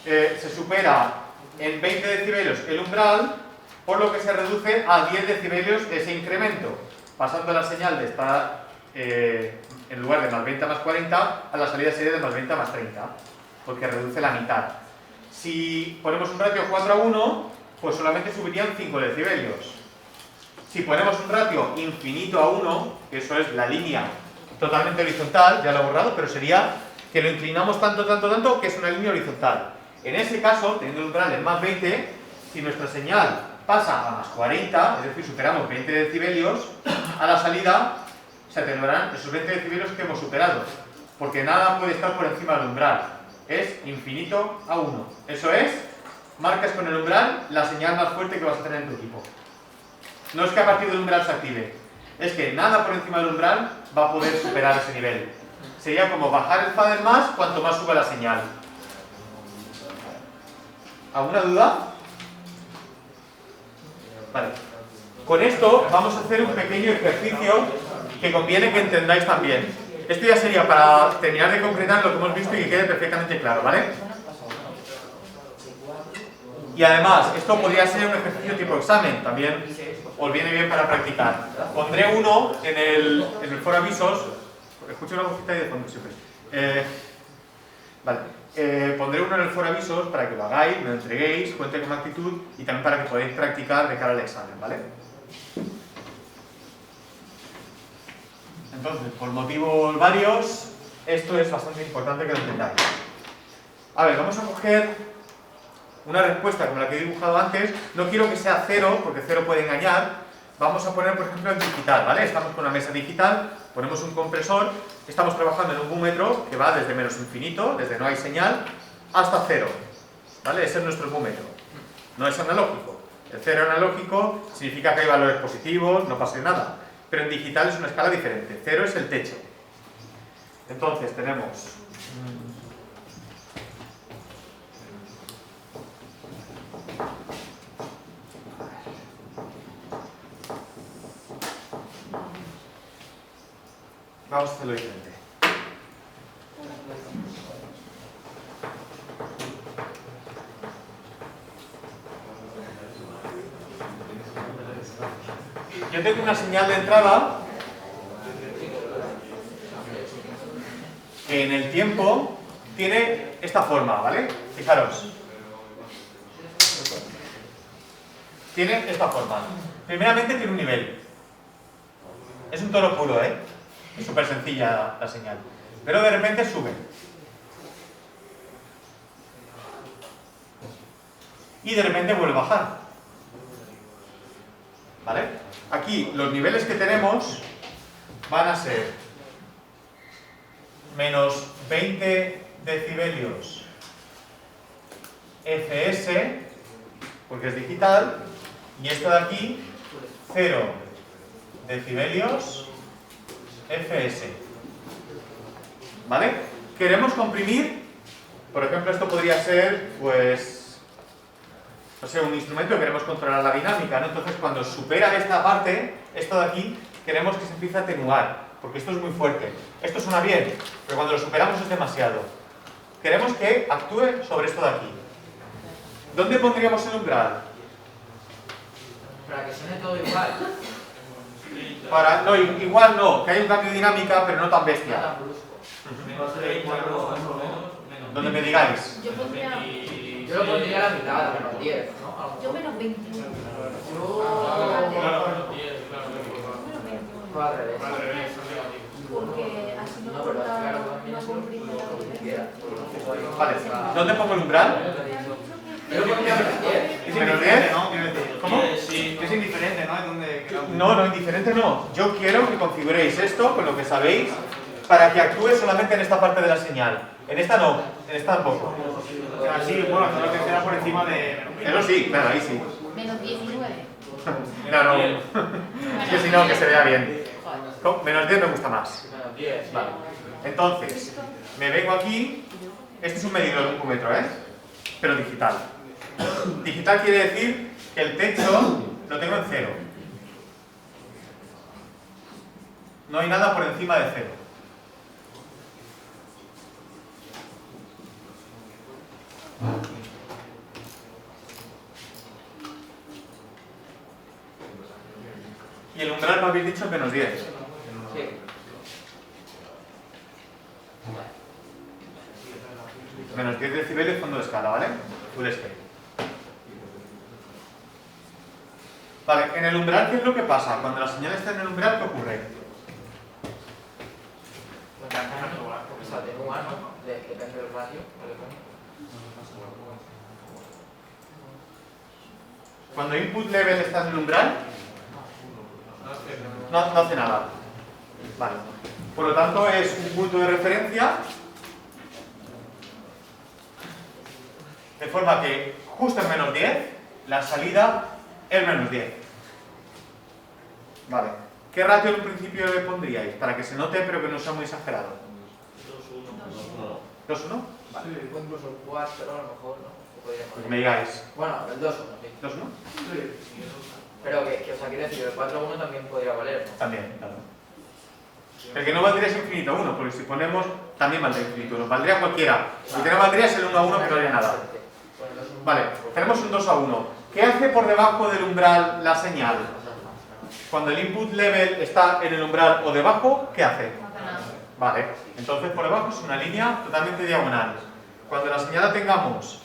se supera en 20 decibelios el umbral, por lo que se reduce a 10 decibelios ese incremento, pasando la señal de estar en lugar de más 20 a más 40, a la salida sería de más 20 a más 30, porque reduce la mitad. Si ponemos un ratio 4:1, pues solamente subirían 5 decibelios. Si ponemos un ratio infinito a 1, que eso es la línea totalmente horizontal, ya lo he borrado, pero sería que lo inclinamos tanto, que es una línea horizontal. En ese caso, teniendo el umbral en más 20, si nuestra señal pasa a más 40, es decir, superamos 20 decibelios, a la salida se atenuarán esos 20 decibelios que hemos superado, porque nada puede estar por encima del umbral. Es infinito a 1. Eso es, marcas con el umbral la señal más fuerte que vas a tener en tu equipo. No es que a partir del umbral se active, es que nada por encima del umbral va a poder superar ese nivel. Sería como bajar el fader más cuanto más suba la señal. ¿Alguna duda? Vale. Con esto vamos a hacer un pequeño ejercicio que conviene que entendáis también. Esto ya sería para terminar de concretar lo que hemos visto y que quede perfectamente claro, ¿vale? Y además, esto podría ser un ejercicio tipo examen, también os viene bien para practicar. Pondré uno en el foro avisos. Escucho una vocecita ahí de fondo siempre. Vale. Pondré uno en el foro avisos para que lo hagáis, me lo entreguéis, cuente con actitud y también para que podáis practicar de cara al examen, ¿vale? Entonces, por motivos varios, esto es bastante importante que lo entendáis. A ver, vamos a coger una respuesta como la que he dibujado antes. No quiero que sea 0, porque 0 puede engañar. Vamos a poner, por ejemplo, en digital, ¿vale? Estamos con una mesa digital, ponemos un compresor, estamos trabajando en un búmetro que va desde menos infinito, desde no hay señal, hasta 0, ¿vale? Ese es nuestro búmetro. No es analógico. El 0 analógico significa que hay valores positivos, no pasa nada. Pero en digital es una escala diferente. 0 es el techo. Entonces tenemos... Vamos a hacerlo diferente. Yo tengo una señal de entrada que en el tiempo tiene esta forma, ¿vale? Fijaros. Tiene esta forma. Primeramente tiene un nivel. Es un tono puro, ¿eh? Es súper sencilla la señal. Pero de repente sube. Y de repente vuelve a bajar. ¿Vale? aquí los niveles que tenemos van a ser menos 20 decibelios FS, porque es digital, y esto de aquí 0 decibelios FS. ¿Vale? Queremos comprimir, por ejemplo, esto podría ser, pues, no sé, un instrumento que queremos controlar la dinámica, ¿no? Entonces, cuando supera esta parte, esto de aquí, queremos que se empiece a atenuar, porque esto es muy fuerte. Esto suena bien, pero cuando lo superamos es demasiado. Queremos que actúe sobre esto de aquí. ¿Dónde pondríamos el umbral? Para que suene todo igual. No, igual no, que hay un cambio de dinámica, pero no tan bestia. No tan brusco. Donde me digáis. Yo pondría. Yo lo pondría a la mitad, a menos 10, ¿no? Algo. Yo menos 21. Fue al revés. Porque así no corta, no comprime la Vale, ¿dónde pongo el umbral? Yo lo pondría a menos 10. Es ¿Menos indiferente, 10? ¿no? Quiero decir. ¿Cómo? Sí. Es indiferente, ¿no? Es donde... No, indiferente no. Yo quiero que configuréis esto con lo que sabéis para que actúe solamente en esta parte de la señal. En esta no, en esta tampoco. O sea, sí, bueno, todo lo que será por encima de... Eso sí, claro, ahí sí. Menos 19. No. Es que si no, que se vea bien. Menos 10 me gusta más. Menos 10. Vale. Entonces, me vengo aquí. Este es un medidor de un cúmetro, ¿eh? Pero digital. Digital quiere decir que el techo lo tengo en 0. No hay nada por encima de 0. Y el umbral me habéis dicho es menos 10. Sí. Menos 10 decibelios fondo de escala, ¿vale? Full scale. Vale, en el umbral, ¿qué es lo que pasa? Cuando la señal está en el umbral, ¿qué ocurre? Se atenúa, ¿no? Depende del radio. Cuando input level está en el umbral, no hace nada. Vale. Por lo tanto, es un punto de referencia, de forma que justo en menos 10, la salida es menos 10. Vale. ¿Qué ratio en un principio le pondríais? Para que se note, pero que no sea muy exagerado. 2-1. ¿2-1? Vale. Sí, o incluso el 4, a lo mejor, ¿no? Pues que me digáis. Bueno, el 2-1, sí. ¿2-1? Sí. Pero o sea, quiere decir, el 4-1 también podría valer, ¿no? También, claro. El que no valdría es infinito 1, porque si ponemos, también valdría infinito 1. Valdría cualquiera. El que no valdría es el 1 a 1, que no haría nada. Vale, tenemos un 2 a 1. ¿Qué hace por debajo del umbral la señal? Cuando el input level está en el umbral o debajo, ¿qué hace? Vale, entonces por debajo es una línea totalmente diagonal. Cuando la señal la tengamos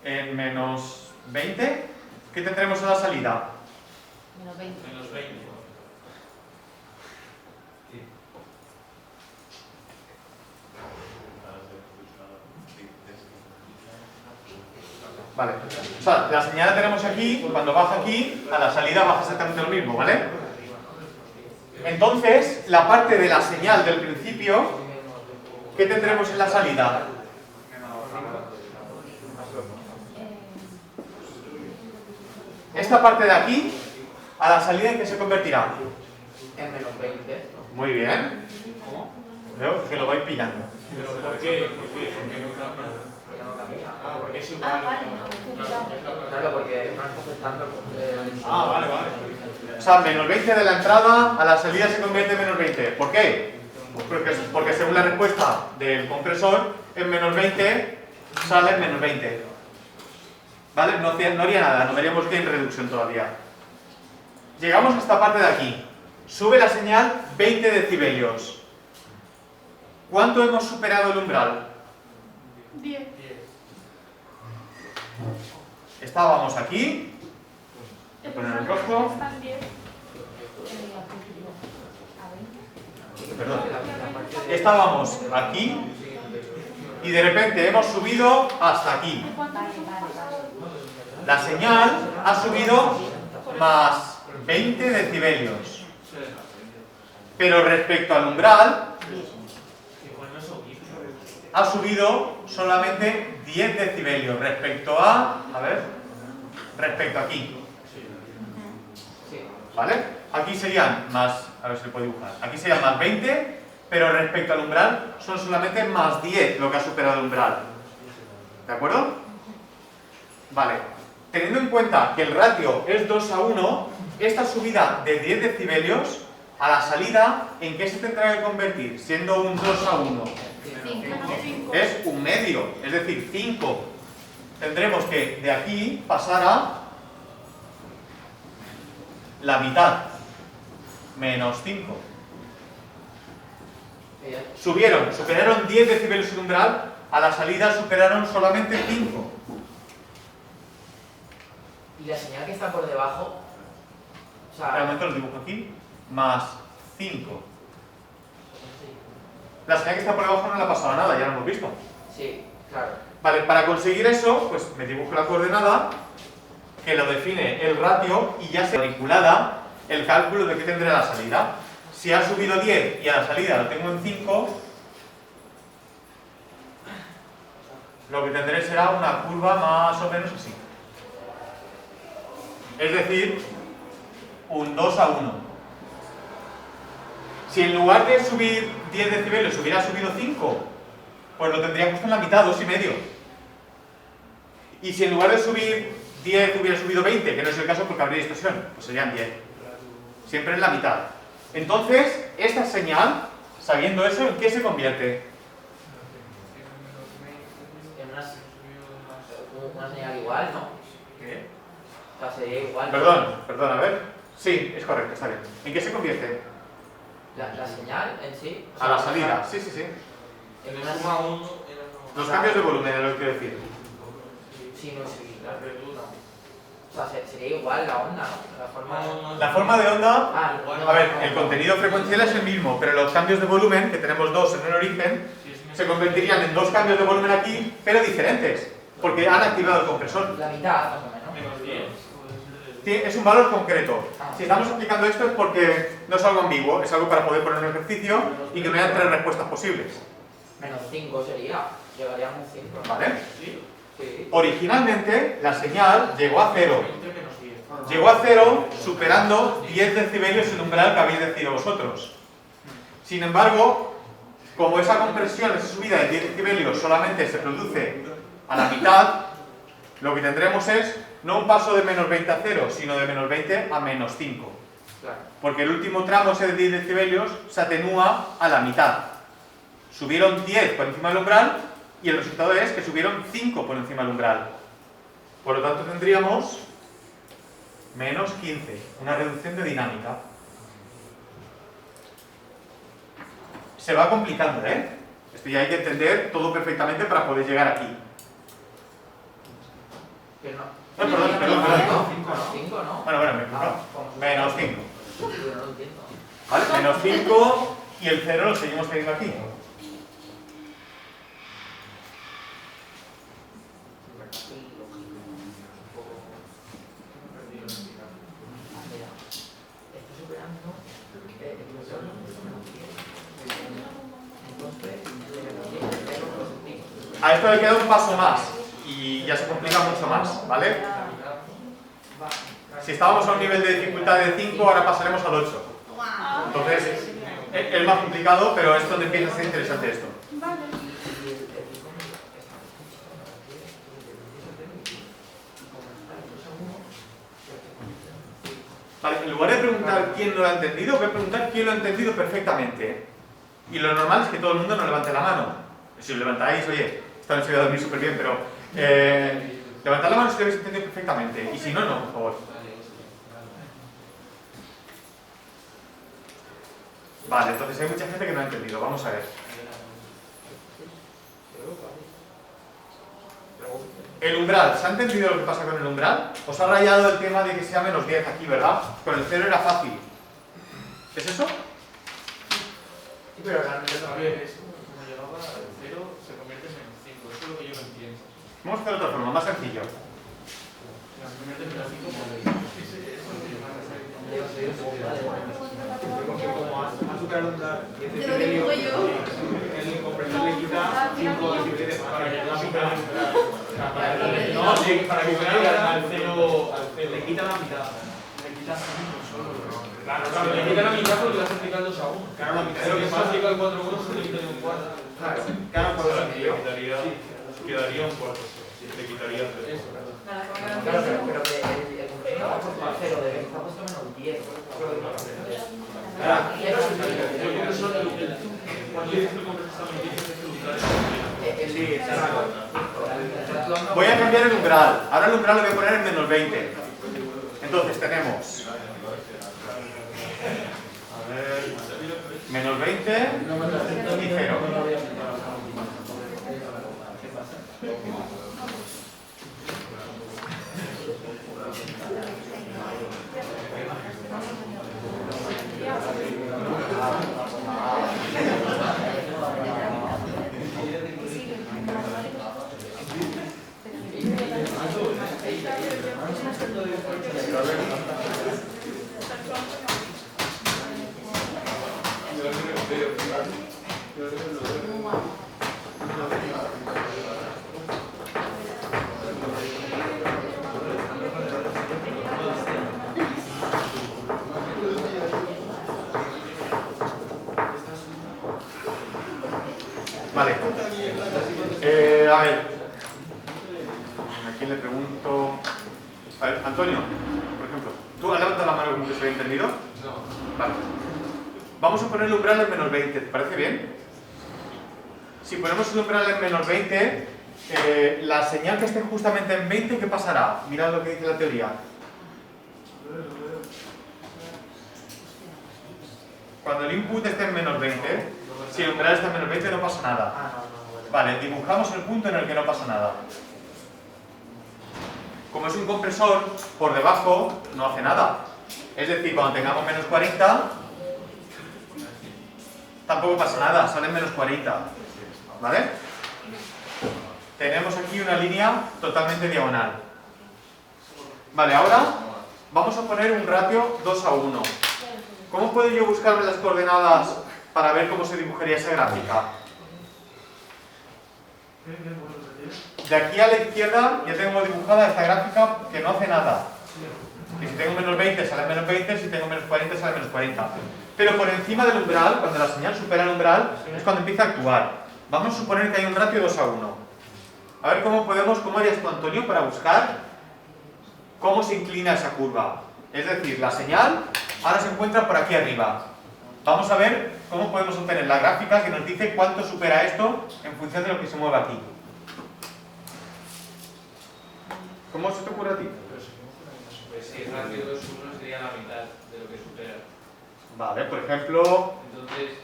en menos 20, ¿qué tendremos a la salida? Menos 20. Menos 20. Vale, o sea, la señal la tenemos aquí, cuando baja aquí, a la salida baja exactamente lo mismo, ¿vale? Entonces, la parte de la señal del principio, ¿qué tendremos en la salida? Esta parte de aquí, a la salida, ¿en qué se convertirá? En menos 20. Muy bien. Veo que lo vais pillando. ¿Pero por qué? ¿Por qué? Porque no cambia. Porque es igual. Claro, porque no está afectando. Vale. O sea, menos 20 de la entrada, a la salida se convierte en menos 20. ¿Por qué? Porque según la respuesta del compresor, en menos 20 sale en menos 20. ¿Vale? No haría nada, no veríamos gain reduction todavía. Llegamos a esta parte de aquí. Sube la señal 20 decibelios. ¿Cuánto hemos superado el umbral? 10. Estábamos aquí. Poner el rojo. Están 10. Perdón. Estábamos aquí y de repente hemos subido hasta aquí. La señal ha subido más 20 decibelios. Pero respecto al umbral, ha subido solamente 10 decibelios respecto a ver, respecto aquí. ¿Vale? Aquí serían más, a ver si lo puedo dibujar, aquí serían más 20, pero respecto al umbral son solamente más 10 lo que ha superado el umbral. ¿De acuerdo? Vale. Teniendo en cuenta que el ratio es 2:1, esta subida de 10 decibelios a la salida, ¿en qué se tendrá que convertir? Siendo un 2:1. Es un medio, es decir, 5. Tendremos que de aquí pasar a la mitad, menos 5. Superaron 10 decibelios el umbral, a la salida superaron solamente 5. Y la señal que está por debajo, o sea, Realmente lo dibujo aquí, más 5. La señal que está por debajo no le ha pasado nada, ya lo hemos visto. sí, claro. Vale, para conseguir eso, pues me dibujo la coordenada que lo define el ratio y ya se manipulada el cálculo de qué tendrá la salida. Si ha subido 10 y a la salida lo tengo en 5, lo que tendré será una curva más o menos así. Es decir, un 2:1. Si en lugar de subir 10 decibelios hubiera subido 5, pues lo tendría justo en la mitad, 2,5. Y si en lugar de subir 10 hubiera subido 20, que no es el caso porque habría distorsión, pues serían 10. Siempre en la mitad. Entonces, esta señal, sabiendo eso, ¿en qué se convierte? En una señal igual, ¿no? ¿Qué? O sea, sería igual. Perdón, a ver. Sí, es correcto, está bien. ¿En qué se convierte? La señal en sí. o A sea, la salida, sí. En una Suma 1. Los cambios de volumen, es lo que quiero decir. Sí, no, sí, la apertura. O sea, sería igual la onda, ¿no? La forma. La forma de onda, Ah, a ver, el contenido frecuencial es el mismo, pero los cambios de volumen, que tenemos dos en el origen, se convertirían en dos cambios de volumen aquí, pero diferentes, porque han activado el compresor. La mitad, más o menos. Menos 10. Sí, es un valor concreto. Si estamos aplicando esto es porque no es algo ambiguo, es algo para poder poner un ejercicio y que me hayan 3 respuestas posibles. Menos 5 sería. Llegaríamos 5. ¿Vale? Sí. Originalmente la señal llegó a 0. 20 menos 10. Llegó a 0 superando 10 decibelios el umbral que habéis decidido vosotros. Sin embargo, como esa compresión, esa subida de 10 decibelios solamente se produce a la mitad, lo que tendremos es no un paso de menos 20 a 0, sino de menos 20 a menos 5. Claro. Porque el último tramo, ese de 10 decibelios, se atenúa a la mitad. Subieron 10 por encima del umbral y el resultado es que subieron 5 por encima del umbral. Por lo tanto tendríamos menos 15, una reducción de dinámica. Se va complicando, ¿eh? Esto ya hay que entender todo perfectamente para poder llegar aquí. Que no. Perdón. 5, ¿no? Bueno, me he equivocado. Menos 5. Yo no lo entiendo. ¿Vale? Menos 5 y el 0 lo seguimos teniendo aquí. A esto le queda un paso más y ya se complica mucho más, ¿vale? Si estábamos a un nivel de dificultad de 5, ahora pasaremos al 8. Entonces, es más complicado, pero es donde empieza a ser interesante esto. Vale, en lugar de preguntar quién no lo ha entendido, voy a preguntar quién lo ha entendido perfectamente. Y lo normal es que todo el mundo no levante la mano. Si os levantáis, oye, esta noche voy a dormir súper bien, pero levantad la mano si lo habéis entendido perfectamente. Y si no, no, por favor. Vale, entonces hay mucha gente que no ha entendido. Vamos a ver. El umbral, ¿se ha entendido lo que pasa con el umbral? Os ha rayado el tema de que sea menos 10 aquí, ¿verdad? Con el 0 era fácil. ¿Es eso? Sí, pero realmente A ver, es como llegaba al 0, se convierte en menos 5. Eso es lo que yo no entiendo. Vamos a hacer de otra forma, más sencillo. Se convierte en menos 5 por ley. Eso es lo que yo más Porque como has superado un dar 10 decibelios, el compresor le quita 5 decibelios para que no supera el umbral. No, para que llegue al cero, le quita la mitad. Le quita 5 solo. Claro, le quita la mitad porque vas a aplicar 2 a 1. Claro, la mitad. Pero que vas a aplicar 4 a 1 solo le quitaría un cuarto. Claro, Pues quedaría un cuarto. Le quitaría 3. Claro, pero que el compresor está puesto a 0, de que está puesto a menos 10. Cuando dices que el compresor está a menos 10, Sí, exacto. Voy a cambiar el umbral. Ahora el umbral lo voy a poner en menos 20. Entonces tenemos... A ver... Menos 20 y 0. Vale. A ver. Aquí le pregunto... A ver, Antonio, por ejemplo. ¿Tú has levantado la mano como que se había entendido? No. Vale. Vamos a poner el umbral en menos 20. ¿Te parece bien? Si ponemos el umbral en menos 20, la señal que esté justamente en 20, ¿qué pasará? Mirad lo que dice la teoría. Cuando el input esté en menos 20, si el umbral está en menos 20 no pasa nada. Vale, dibujamos el punto en el que no pasa nada. Como es un compresor, por debajo no hace nada. Es decir, cuando tengamos menos 40, tampoco pasa nada, sale en menos 40. ¿Vale? Tenemos aquí una línea totalmente diagonal. Vale, ahora vamos a poner un ratio 2 a 1. ¿Cómo puedo yo buscarme las coordenadas para ver cómo se dibujaría esa gráfica? De aquí a la izquierda ya tengo dibujada esta gráfica que no hace nada. Que si tengo menos 20 sale menos 20, si tengo menos 40 sale menos 40. Pero por encima del umbral, cuando la señal supera el umbral, es cuando empieza a actuar. Vamos a suponer que hay un ratio 2 a 1. A ver cómo harías tú, Antonio, para buscar cómo se inclina esa curva. Es decir, la señal ahora se encuentra por aquí arriba. Vamos a ver cómo podemos obtener la gráfica que nos dice cuánto supera esto en función de lo que se mueve aquí. ¿Cómo se te ocurre a ti? Pues si el ratio 2-1 sería la mitad de lo que supera. Vale, por ejemplo... Entonces...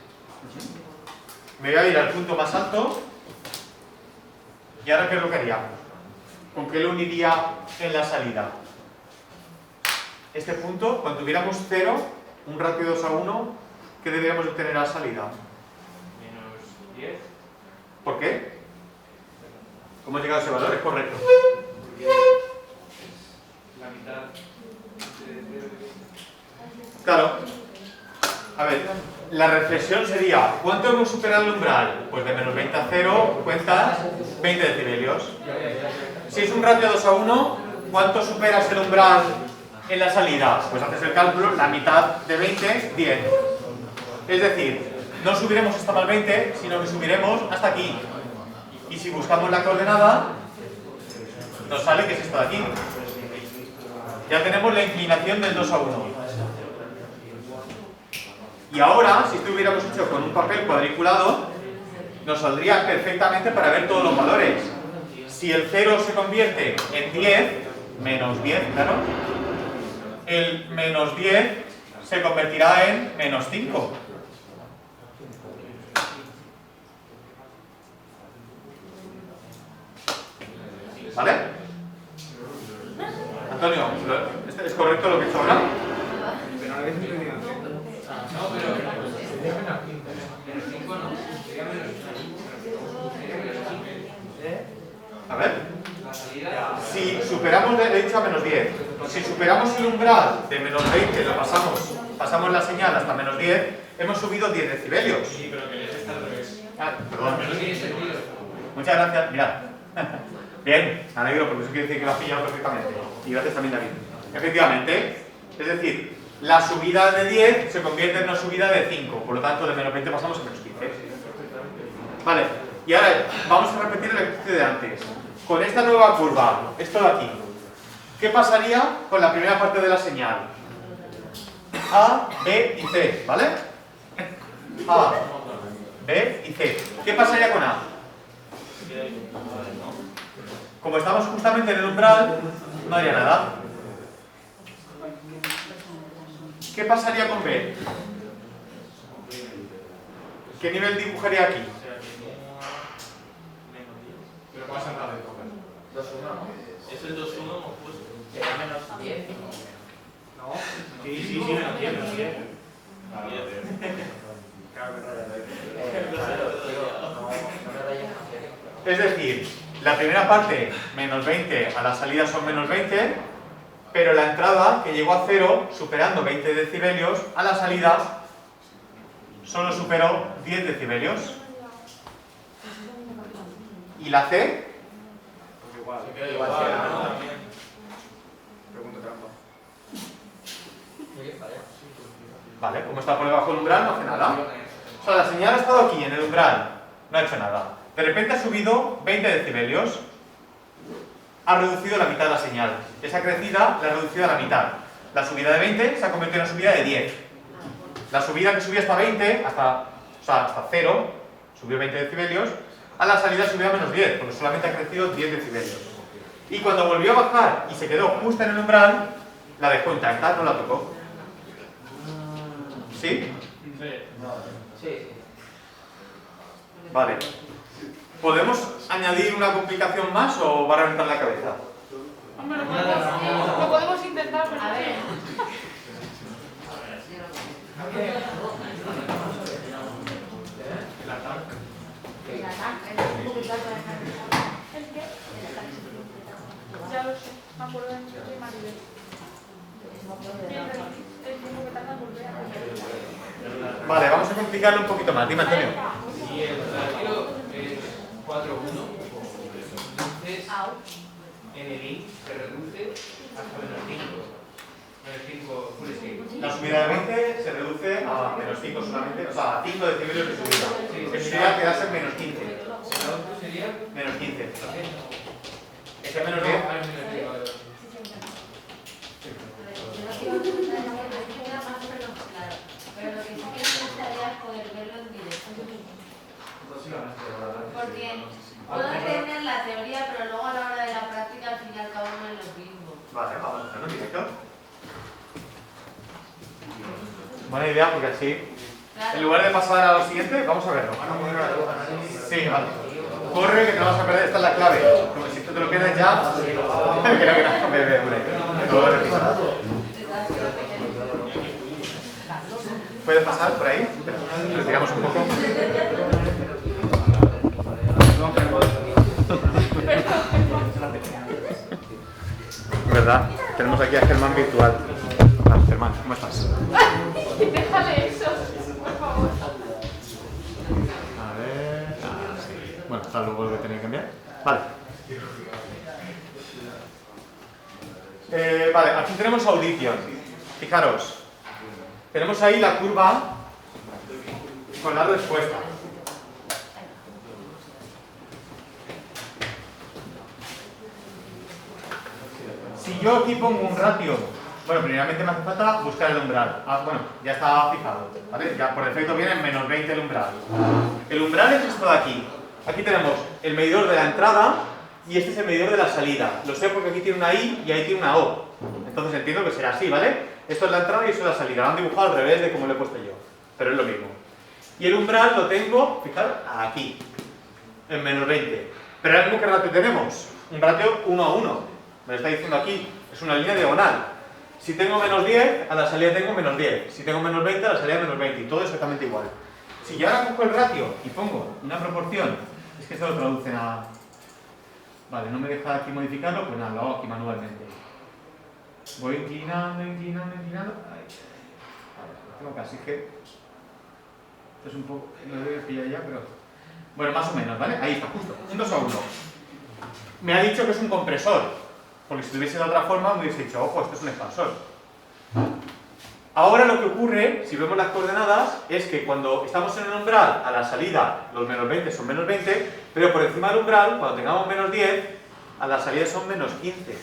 Me voy a ir al punto más alto. ¿Y ahora qué es lo que haríamos? ¿Con qué lo uniría en la salida? Este punto, cuando tuviéramos 0, un ratio 2 a 1, ¿qué deberíamos obtener a la salida? Menos 10. ¿Por qué? ¿Cómo ha llegado a ese valor? Es correcto. Porque es la mitad de 0. Claro. A ver, la reflexión sería, ¿cuánto hemos superado el umbral? Pues de menos 20 a 0, cuentas 20 decibelios. Si es un ratio 2 a 1, ¿cuánto superas el umbral en la salida? Pues haces el cálculo, la mitad de 20, 10. Es decir, no subiremos hasta más 20, sino que subiremos hasta aquí. Y si buscamos la coordenada, nos sale que es esto de aquí. Ya tenemos la inclinación del 2 a 1. Y ahora, si esto hubiéramos hecho con un papel cuadriculado, nos saldría perfectamente para ver todos los valores. Si el 0 se convierte en 10, menos 10, claro, el menos 10 se convertirá en menos 5. ¿Vale? Antonio, ¿es correcto lo que he hecho ahora? Pero a la vez no te digan. No, pero sería menos 15. Menos 5 no. Sería menos 15. A ver. La salida... Si superamos, he dicho a menos 10. Si superamos el umbral de menos 20, lo pasamos la señal hasta menos 10, hemos subido 10 decibelios. Sí, pero que está al revés. Ah, perdón. No tiene sentido. Muchas gracias, mirad. Bien, me alegro porque eso quiere decir que lo has pillado perfectamente. Y gracias también, David. Efectivamente, es decir, la subida de 10 se convierte en una subida de 5, por lo tanto de menos 20 pasamos a menos 15. Vale, y ahora vamos a repetir el ejercicio de antes. Con esta nueva curva, esto de aquí, ¿qué pasaría con la primera parte de la señal? A, B y C, ¿vale? A, B y C. ¿Qué pasaría con A? Como estamos justamente en el umbral, no haría nada. ¿Qué pasaría con B? ¿Qué nivel dibujaría aquí? Pero pasa nada de coger. 2-1, ¿no? Es el 2-1 opuesto. Será menos 10. No, sí, menos 10, menos 10. Claro, no me rayes más serio. Es decir, la primera parte, menos 20, a la salida son menos 20, pero la entrada, que llegó a 0, superando 20 decibelios, a la salida solo superó 10 decibelios. ¿Y la C? Igual. Igual será, ¿no? Pregunta trampa. Vale, como está por debajo del umbral, no hace nada. O sea, la señal ha estado aquí, en el umbral, no ha hecho nada. De repente ha subido 20 decibelios, ha reducido la mitad de la señal. Esa crecida la ha reducido a la mitad. La subida de 20 se ha convertido en una subida de 10. La subida que subía hasta 20, hasta 0, subió 20 decibelios, a la salida subió a menos 10, porque solamente ha crecido 10 decibelios. Y cuando volvió a bajar y se quedó justo en el umbral, la dejó intacta, no la tocó. ¿Sí? Sí. Vale. ¿Podemos añadir una complicación más o va a reventar la cabeza? Hombre, lo podemos intentar, pero... A ver. El ataque. El ataque, es un poquito de ¿El qué? el ataque. Ya lo sé, me acuerdo de mi Maribel. El tiempo que tarda en volver a comer. Vale, vamos a complicarlo un poquito más. Dime, Antonio. Si el radio es 4-1, entonces en el int se reduce hasta menos 5. Menos 5 full scale. La subida de 20 se reduce a menos 5 solamente, o sea, a 5 decibelios de subida. Eso sería quedarse en menos 15. El otro sería Menos 15. Ese menos no, 10. a menos 10, vale. Pero lo que sí que me gustaría es poder verlo en directo. Porque puedo entender la teoría, pero luego a la hora de la práctica al fin y al cabo no es lo mismo. Vale, vamos a hacerlo en directo. Buena idea, porque así, en lugar de pasar a lo siguiente, vamos a verlo. Sí, vale. Corre, que te vas a perder, esta es la clave. Porque si tú te lo pierdes ya, creo que no, hombre. Todo revisado. ¿Puedes pasar por ahí? Retiramos un poco. ¿Verdad? Tenemos aquí a Germán virtual. Vale, Germán, ¿cómo estás? Déjale eso, por favor. A ver... sí. Bueno, está luego lo que tenía que cambiar. Vale. Vale, aquí tenemos audición. Fijaros. Tenemos ahí la curva con la respuesta. Si yo aquí pongo un ratio, bueno, primeramente me hace falta buscar el umbral. Bueno, ya está fijado, ¿vale? Ya por defecto viene en menos 20 el umbral. El umbral es esto de aquí. Aquí tenemos el medidor de la entrada y este es el medidor de la salida. Lo sé porque aquí tiene una I y ahí tiene una O. Entonces entiendo que será así, ¿vale? Esto es la entrada y eso es la salida. Lo han dibujado al revés de como lo he puesto yo. Pero es lo mismo. Y el umbral lo tengo, fijaros, aquí. En menos 20. Pero ahora mismo, ¿qué ratio tenemos? Un ratio 1 a 1. Me lo está diciendo aquí. Es una línea diagonal. Si tengo menos 10, a la salida tengo menos 10. Si tengo menos 20, a la salida menos 20. Y todo exactamente igual. Si yo ahora cojo el ratio y pongo una proporción, es que esto lo traducen a... Vale, no me deja aquí modificarlo, pues nada, lo hago aquí manualmente. Voy inclinando. Ahí. A ver, lo tengo casi que... Esto es un poco... No lo voy a pillar ya, pero... Bueno, más o menos, ¿vale? Ahí está, justo. Un 2 a 1. Me ha dicho que es un compresor. Porque si lo hubiese de otra forma me hubiese dicho, ojo, esto es un expansor. Ahora lo que ocurre, si vemos las coordenadas, es que cuando estamos en el umbral, a la salida los menos 20 son menos 20, pero por encima del umbral, cuando tengamos menos 10, a la salida son menos 15.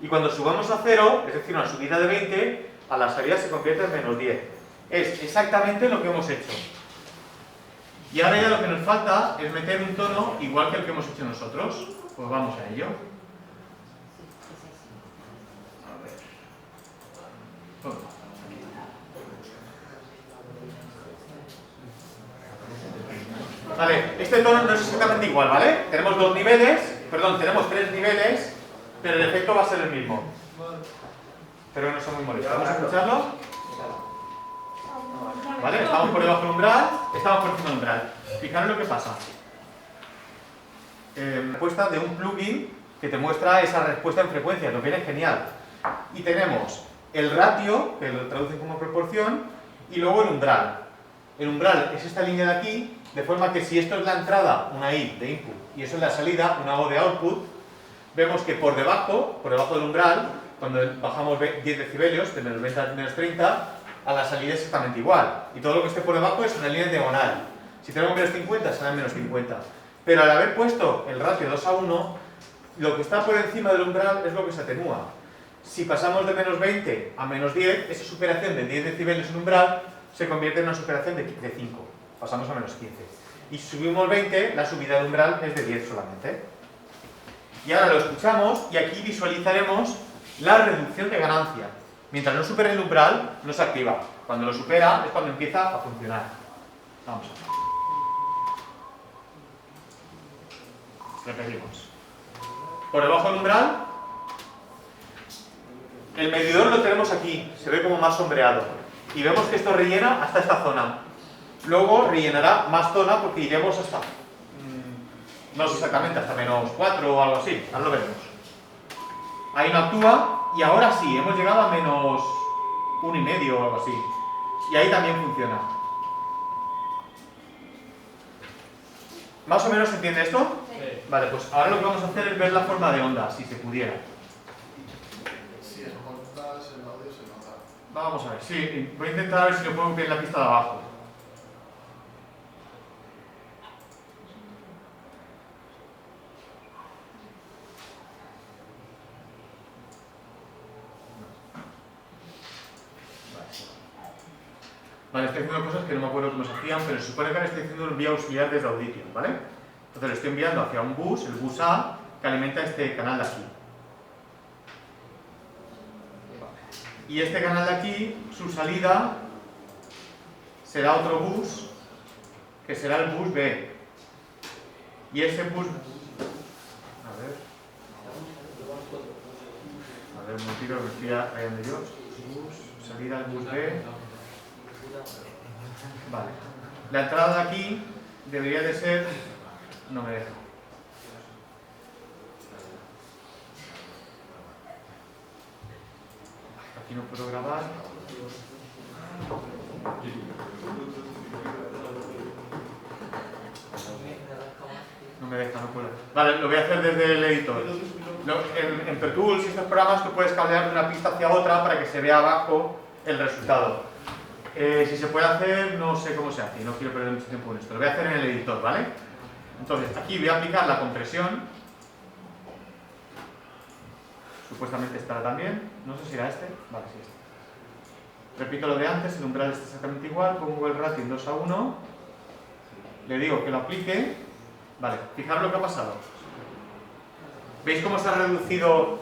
Y cuando subamos a 0, es decir, una subida de 20, a la salida se convierte en menos 10. Es exactamente lo que hemos hecho. Y ahora ya lo que nos falta es meter un tono igual que el que hemos hecho nosotros. Pues vamos a ello. A ver. Vale, este tono no es exactamente igual, ¿vale? Tenemos tenemos 3 niveles, pero el efecto va a ser el mismo. Pero no son muy molestos. ¿Vamos a escucharlo? ¿Vale? Estamos por debajo del umbral, estamos por encima del umbral. Fijaros lo que pasa. Respuesta de un plugin que te muestra esa respuesta en frecuencia, lo viene genial. Y tenemos el ratio, que lo traducen como proporción, y luego el umbral. El umbral es esta línea de aquí, de forma que si esto es la entrada, una I de input, y eso es la salida, una O de output, vemos que por debajo del umbral, cuando bajamos 10 decibelios, de menos 20 a menos 30, a la salida es exactamente igual. Y todo lo que esté por debajo es una línea diagonal. Si tenemos menos 50, será menos 50. Pero al haber puesto el ratio 2 a 1, lo que está por encima del umbral es lo que se atenúa. Si pasamos de menos 20 a menos 10, esa superación de 10 decibelios en umbral se convierte en una superación de 5. Pasamos a menos 15. Y si subimos 20, la subida de umbral es de 10 solamente. Y ahora lo escuchamos y aquí visualizaremos la reducción de ganancia. Mientras no supere el umbral, no se activa. Cuando lo supera es cuando empieza a funcionar. Vamos a ver. Repetimos. Por debajo del umbral, el medidor lo tenemos aquí, se ve como más sombreado. Y vemos que esto rellena hasta esta zona. Luego rellenará más zona porque iremos hasta, no sé exactamente, hasta menos 4 o algo así, ahora lo veremos. Ahí no actúa y ahora sí, hemos llegado a menos 1,5 o algo así. Y ahí también funciona. ¿Más o menos se entiende esto? Sí. Vale, pues ahora lo que vamos a hacer es ver la forma de onda, si se pudiera. Si escoltas el audio se nota. Vamos a ver, sí, voy a intentar ver si lo puedo ver en la pista de abajo. Vale, estoy haciendo cosas que no me acuerdo cómo se hacían, pero se supone que ahora estoy haciendo un vía auxiliar desde Audition, ¿vale? Entonces lo estoy enviando hacia un bus, el bus A, que alimenta este canal de aquí. Y este canal de aquí, su salida será otro bus, que será el bus B. Y ese bus... A ver un momentito, que me estoy rayando yo. Bus, salida al bus B. Vale. La entrada de aquí debería de ser... No me deja. Aquí no puedo grabar. No me deja, no puedo. Vale, lo voy a hacer desde el editor. En Pro Tools y estos programas tú puedes cablear de una pista hacia otra para que se vea abajo el resultado. Si se puede hacer, no sé cómo se hace, no quiero perder mucho tiempo en esto. Lo voy a hacer en el editor, ¿vale? Entonces, aquí voy a aplicar la compresión. Supuestamente estará también. No sé si era este. Vale, sí, este. Repito lo de antes, el umbral está exactamente igual. Pongo el ratio en 2 a 1. Le digo que lo aplique. Vale, fijaros lo que ha pasado. ¿Veis cómo se ha reducido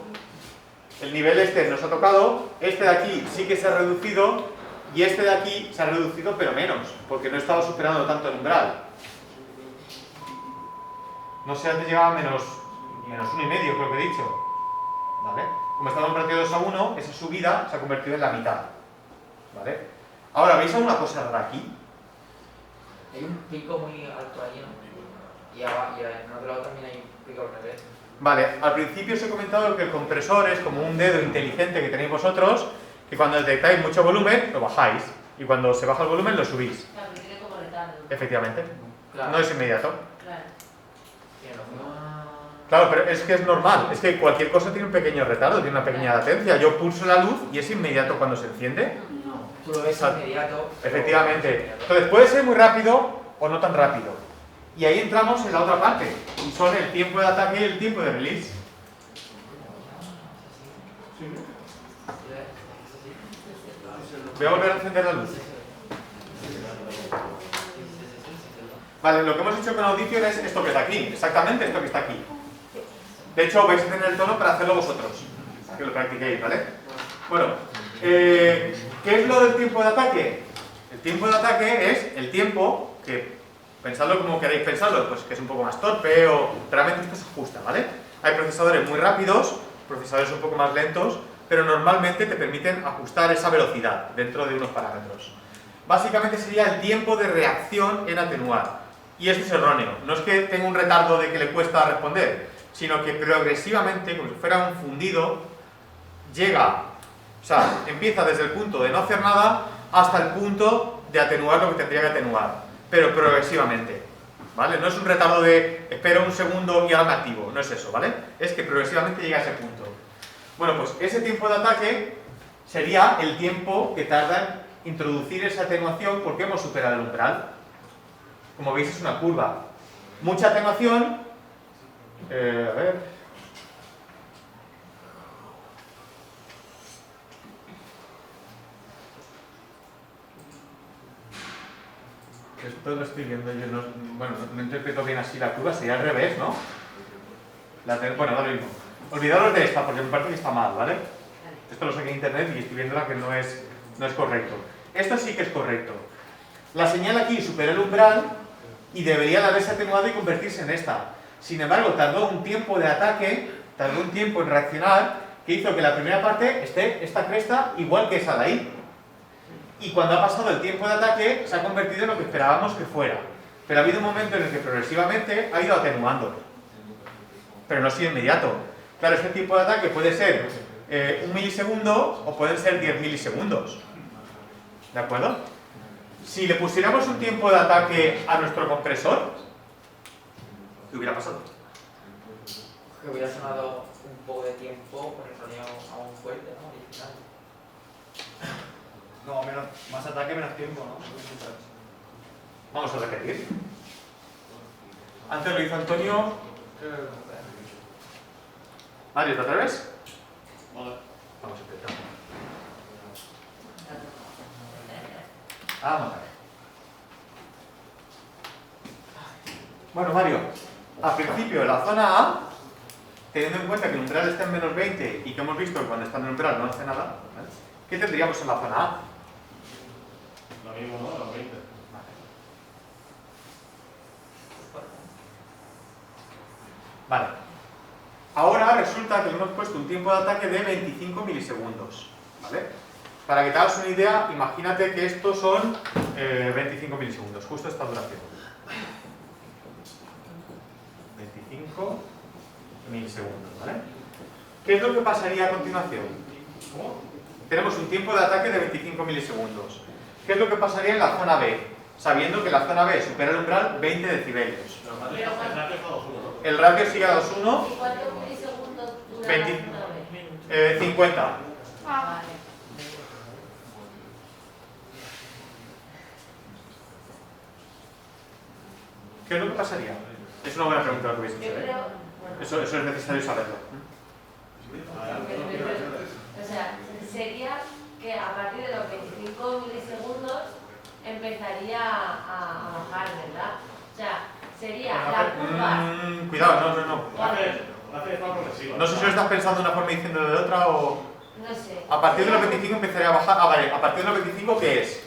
el nivel este? Nos ha tocado. Este de aquí sí que se ha reducido. Y este de aquí se ha reducido, pero menos, porque no estaba superando tanto el umbral. No sé, antes llegaba a menos 1,5, creo que he dicho. ¿Vale? Como estaba en ratio 2 a 1, esa subida se ha convertido en la mitad. ¿Vale? Ahora, ¿veis alguna cosa rara aquí? Hay un pico muy alto ahí, ¿no? Y en otro lado también hay un pico al revés. Vale, al principio os he comentado que el compresor es como un dedo inteligente que tenéis vosotros, que cuando detectáis mucho volumen, lo bajáis. Y cuando se baja el volumen, lo subís. Claro, pero tiene como retardo. Efectivamente. Claro. No es inmediato. Claro. Claro, pero es que es normal. Es que cualquier cosa tiene un pequeño retardo, tiene una pequeña latencia. Yo pulso la luz y es inmediato cuando se enciende. Tú lo ves inmediato. Efectivamente. Entonces puede ser muy rápido o no tan rápido. Y ahí entramos en la otra parte. Y son el tiempo de ataque y el tiempo de release. Voy a volver a encender la luz. Vale, lo que hemos hecho con Audition es esto que está aquí. Exactamente esto que está aquí. De hecho, vais a tener el tono para hacerlo vosotros. Que lo practiquéis, ¿vale? Bueno, ¿qué es lo del tiempo de ataque? El tiempo de ataque es el tiempo que, pensadlo como queréis pensarlo, pues que es un poco más torpe o realmente esto se ajusta, ¿vale? Hay procesadores muy rápidos, procesadores un poco más lentos, pero normalmente te permiten ajustar esa velocidad dentro de unos parámetros. Básicamente sería el tiempo de reacción en atenuar. Y esto es erróneo. No es que tenga un retardo de que le cuesta responder, sino que progresivamente, como si fuera un fundido, llega, o sea, empieza desde el punto de no hacer nada hasta el punto de atenuar lo que tendría que atenuar, pero progresivamente, ¿vale? No es un retardo de espero un segundo y ahora me activo, no es eso, ¿vale? Es que progresivamente llega a ese punto. Bueno, pues ese tiempo de ataque sería el tiempo que tarda en introducir esa atenuación porque hemos superado el umbral. Como veis es una curva. Mucha atenuación. A ver. Esto lo estoy viendo yo. Bueno, no interpreto bien así la curva. Sería al revés, ¿no? Bueno, da lo mismo. Olvidaros de esta porque me parece que está mal, ¿vale? Esto lo saqué en internet y estoy viendo que no es correcto. Esto sí que es correcto. La señal aquí supera el umbral y debería de haberse atenuado y convertirse en esta. Sin embargo, tardó un tiempo de ataque, tardó un tiempo en reaccionar, que hizo que la primera parte esté esta cresta igual que esa de ahí. Y cuando ha pasado el tiempo de ataque, se ha convertido en lo que esperábamos que fuera. Pero ha habido un momento en el que progresivamente ha ido atenuando. Pero no ha sido inmediato. Claro, este tiempo de ataque puede ser 1 milisegundo o pueden ser 10 milisegundos. ¿De acuerdo? Si le pusiéramos un tiempo de ataque a nuestro compresor, ¿qué hubiera pasado? Que hubiera sonado un poco de tiempo con el sonido aún fuerte, ¿no? Original. No, más ataque, menos tiempo, ¿no? Vamos a repetir. Antes lo hizo Antonio. Mario, ¿te atreves? Vale. Vamos a intentar. Vamos a ver. Bueno, Mario, al principio de la zona A, teniendo en cuenta que el umbral está en menos 20 y que hemos visto que cuando está en el umbral no hace nada, ¿vale? ¿Qué tendríamos en la zona A? Lo mismo, ¿no? Los 20. Vale. Ahora resulta que le hemos puesto un tiempo de ataque de 25 milisegundos. ¿Vale? Para que te hagas una idea, imagínate que estos son 25 milisegundos, justo esta duración. 25 milisegundos, ¿vale? ¿Qué es lo que pasaría a continuación? Tenemos un tiempo de ataque de 25 milisegundos. ¿Qué es lo que pasaría en la zona B? Sabiendo que la zona B supera el umbral 20 decibelios. El ratio sigue a 2,1. ¿Y cuántos milisegundos dura la zona B? 50. Ah, vale. ¿Qué es lo que pasaría? Es una buena pregunta lo que hubiese hecho, ¿eh? Eso es necesario saberlo. O sea, sería que a partir de los 25 milisegundos empezaría a bajar, ¿verdad? O sea, sería la curva. Cuidado, no. No sé si lo estás pensando de una forma y diciendo de otra o... No sé. A partir de los 25 empezaría a bajar. Ah, vale. A partir de los 25, ¿qué es?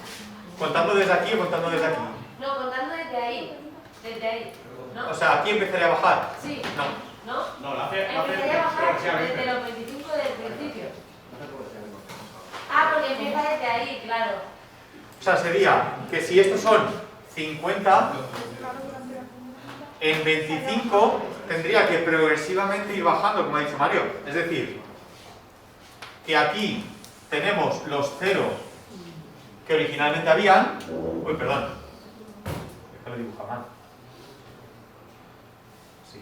¿Contando desde aquí o contando desde aquí? No, contando desde ahí. Desde ahí. ¿No? O sea, ¿aquí empezaría a bajar? Sí. No. ¿No? No, la hace Empezaría a bajar desde los 25 del principio. Ah, porque empieza desde ahí, claro. O sea, sería que si estos son 50... en 25 tendría que progresivamente ir bajando, como ha dicho Mario. Es decir, que aquí tenemos los 0 que originalmente habían. Uy, perdón. Déjalo dibujar mal. Sí.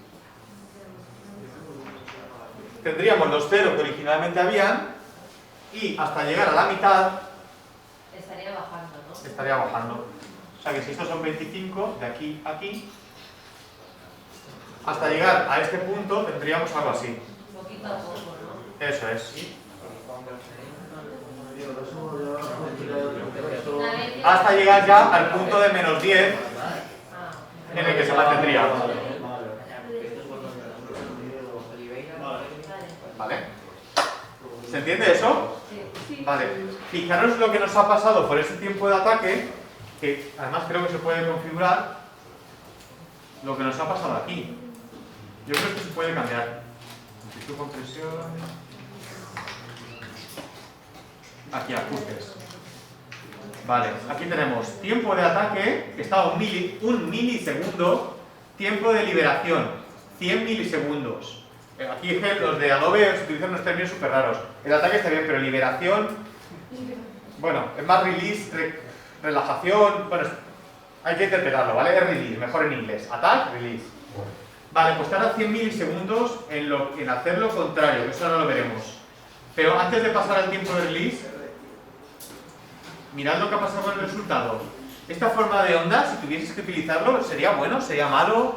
Tendríamos los 0 que originalmente habían y hasta llegar a la mitad Estaría bajando, ¿no? estaría bajando. O sea que si estos son 25, de aquí a aquí, hasta llegar a este punto tendríamos algo así. Poquito a poco, ¿no? Eso es. Hasta llegar ya al punto de menos 10 en el que se mantendría. ¿Vale? ¿Se entiende eso? Vale. Fijaros lo que nos ha pasado por ese tiempo de ataque, que además creo que se puede configurar lo que nos ha pasado aquí. Yo creo que se puede cambiar. Amplitud, compresión. Aquí, ajustes. Vale, aquí tenemos tiempo de ataque, que está a un milisegundo, tiempo de liberación, 100 milisegundos. Aquí los de Adobe utilizan unos términos súper raros. El ataque está bien, pero liberación, bueno, es más release, relajación, bueno, hay que interpretarlo, ¿vale? Es release, mejor en inglés. Attack, release. Vale, pues tarda 100 milisegundos en hacer lo contrario, que eso ahora lo veremos. Pero antes de pasar al tiempo de release, mirad lo que ha pasado con el resultado. Esta forma de onda, si tuvieses que utilizarlo, ¿sería bueno? ¿Sería malo?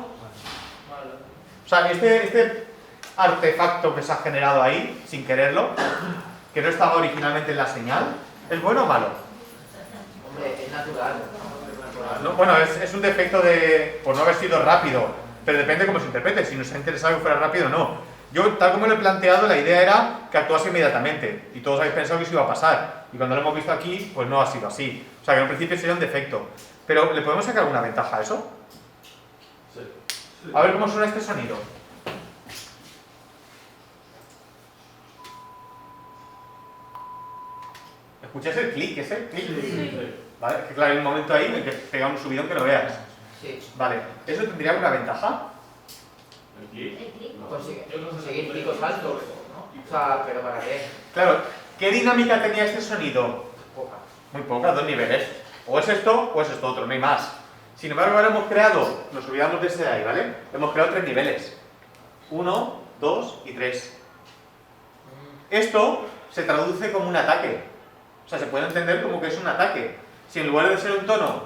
O sea, este artefacto que se ha generado ahí, sin quererlo, que no estaba originalmente en la señal, ¿es bueno o malo? Hombre, es natural. No, bueno, es un defecto por no haber sido rápido, pero depende cómo se interprete. Si nos ha interesado que fuera rápido o no. Yo, tal como lo he planteado, la idea era que actuase inmediatamente, y todos habéis pensado que eso iba a pasar, y cuando lo hemos visto aquí, pues no ha sido así. O sea, que en principio sería un defecto. Pero, ¿le podemos sacar alguna ventaja a eso? Sí. A ver cómo suena este sonido. ¿Escucháis el clic ese? ¿Clic? Sí. ¿Vale? Que claro, hay un momento ahí en el que pega un subidón que no veas. Sí. Vale, ¿eso tendría alguna ventaja? Conseguir picos altos, ¿no? O sea, ¿pero para qué? Claro, ¿qué dinámica tenía este sonido? Poca. Muy poca, 2 niveles. O es esto otro, no hay más. Sin embargo, ahora hemos creado, nos olvidamos de ese de ahí, ¿vale? Hemos creado 3 niveles. 1, 2 y 3. Esto se traduce como un ataque. O sea, se puede entender como que es un ataque. Si en lugar de ser un tono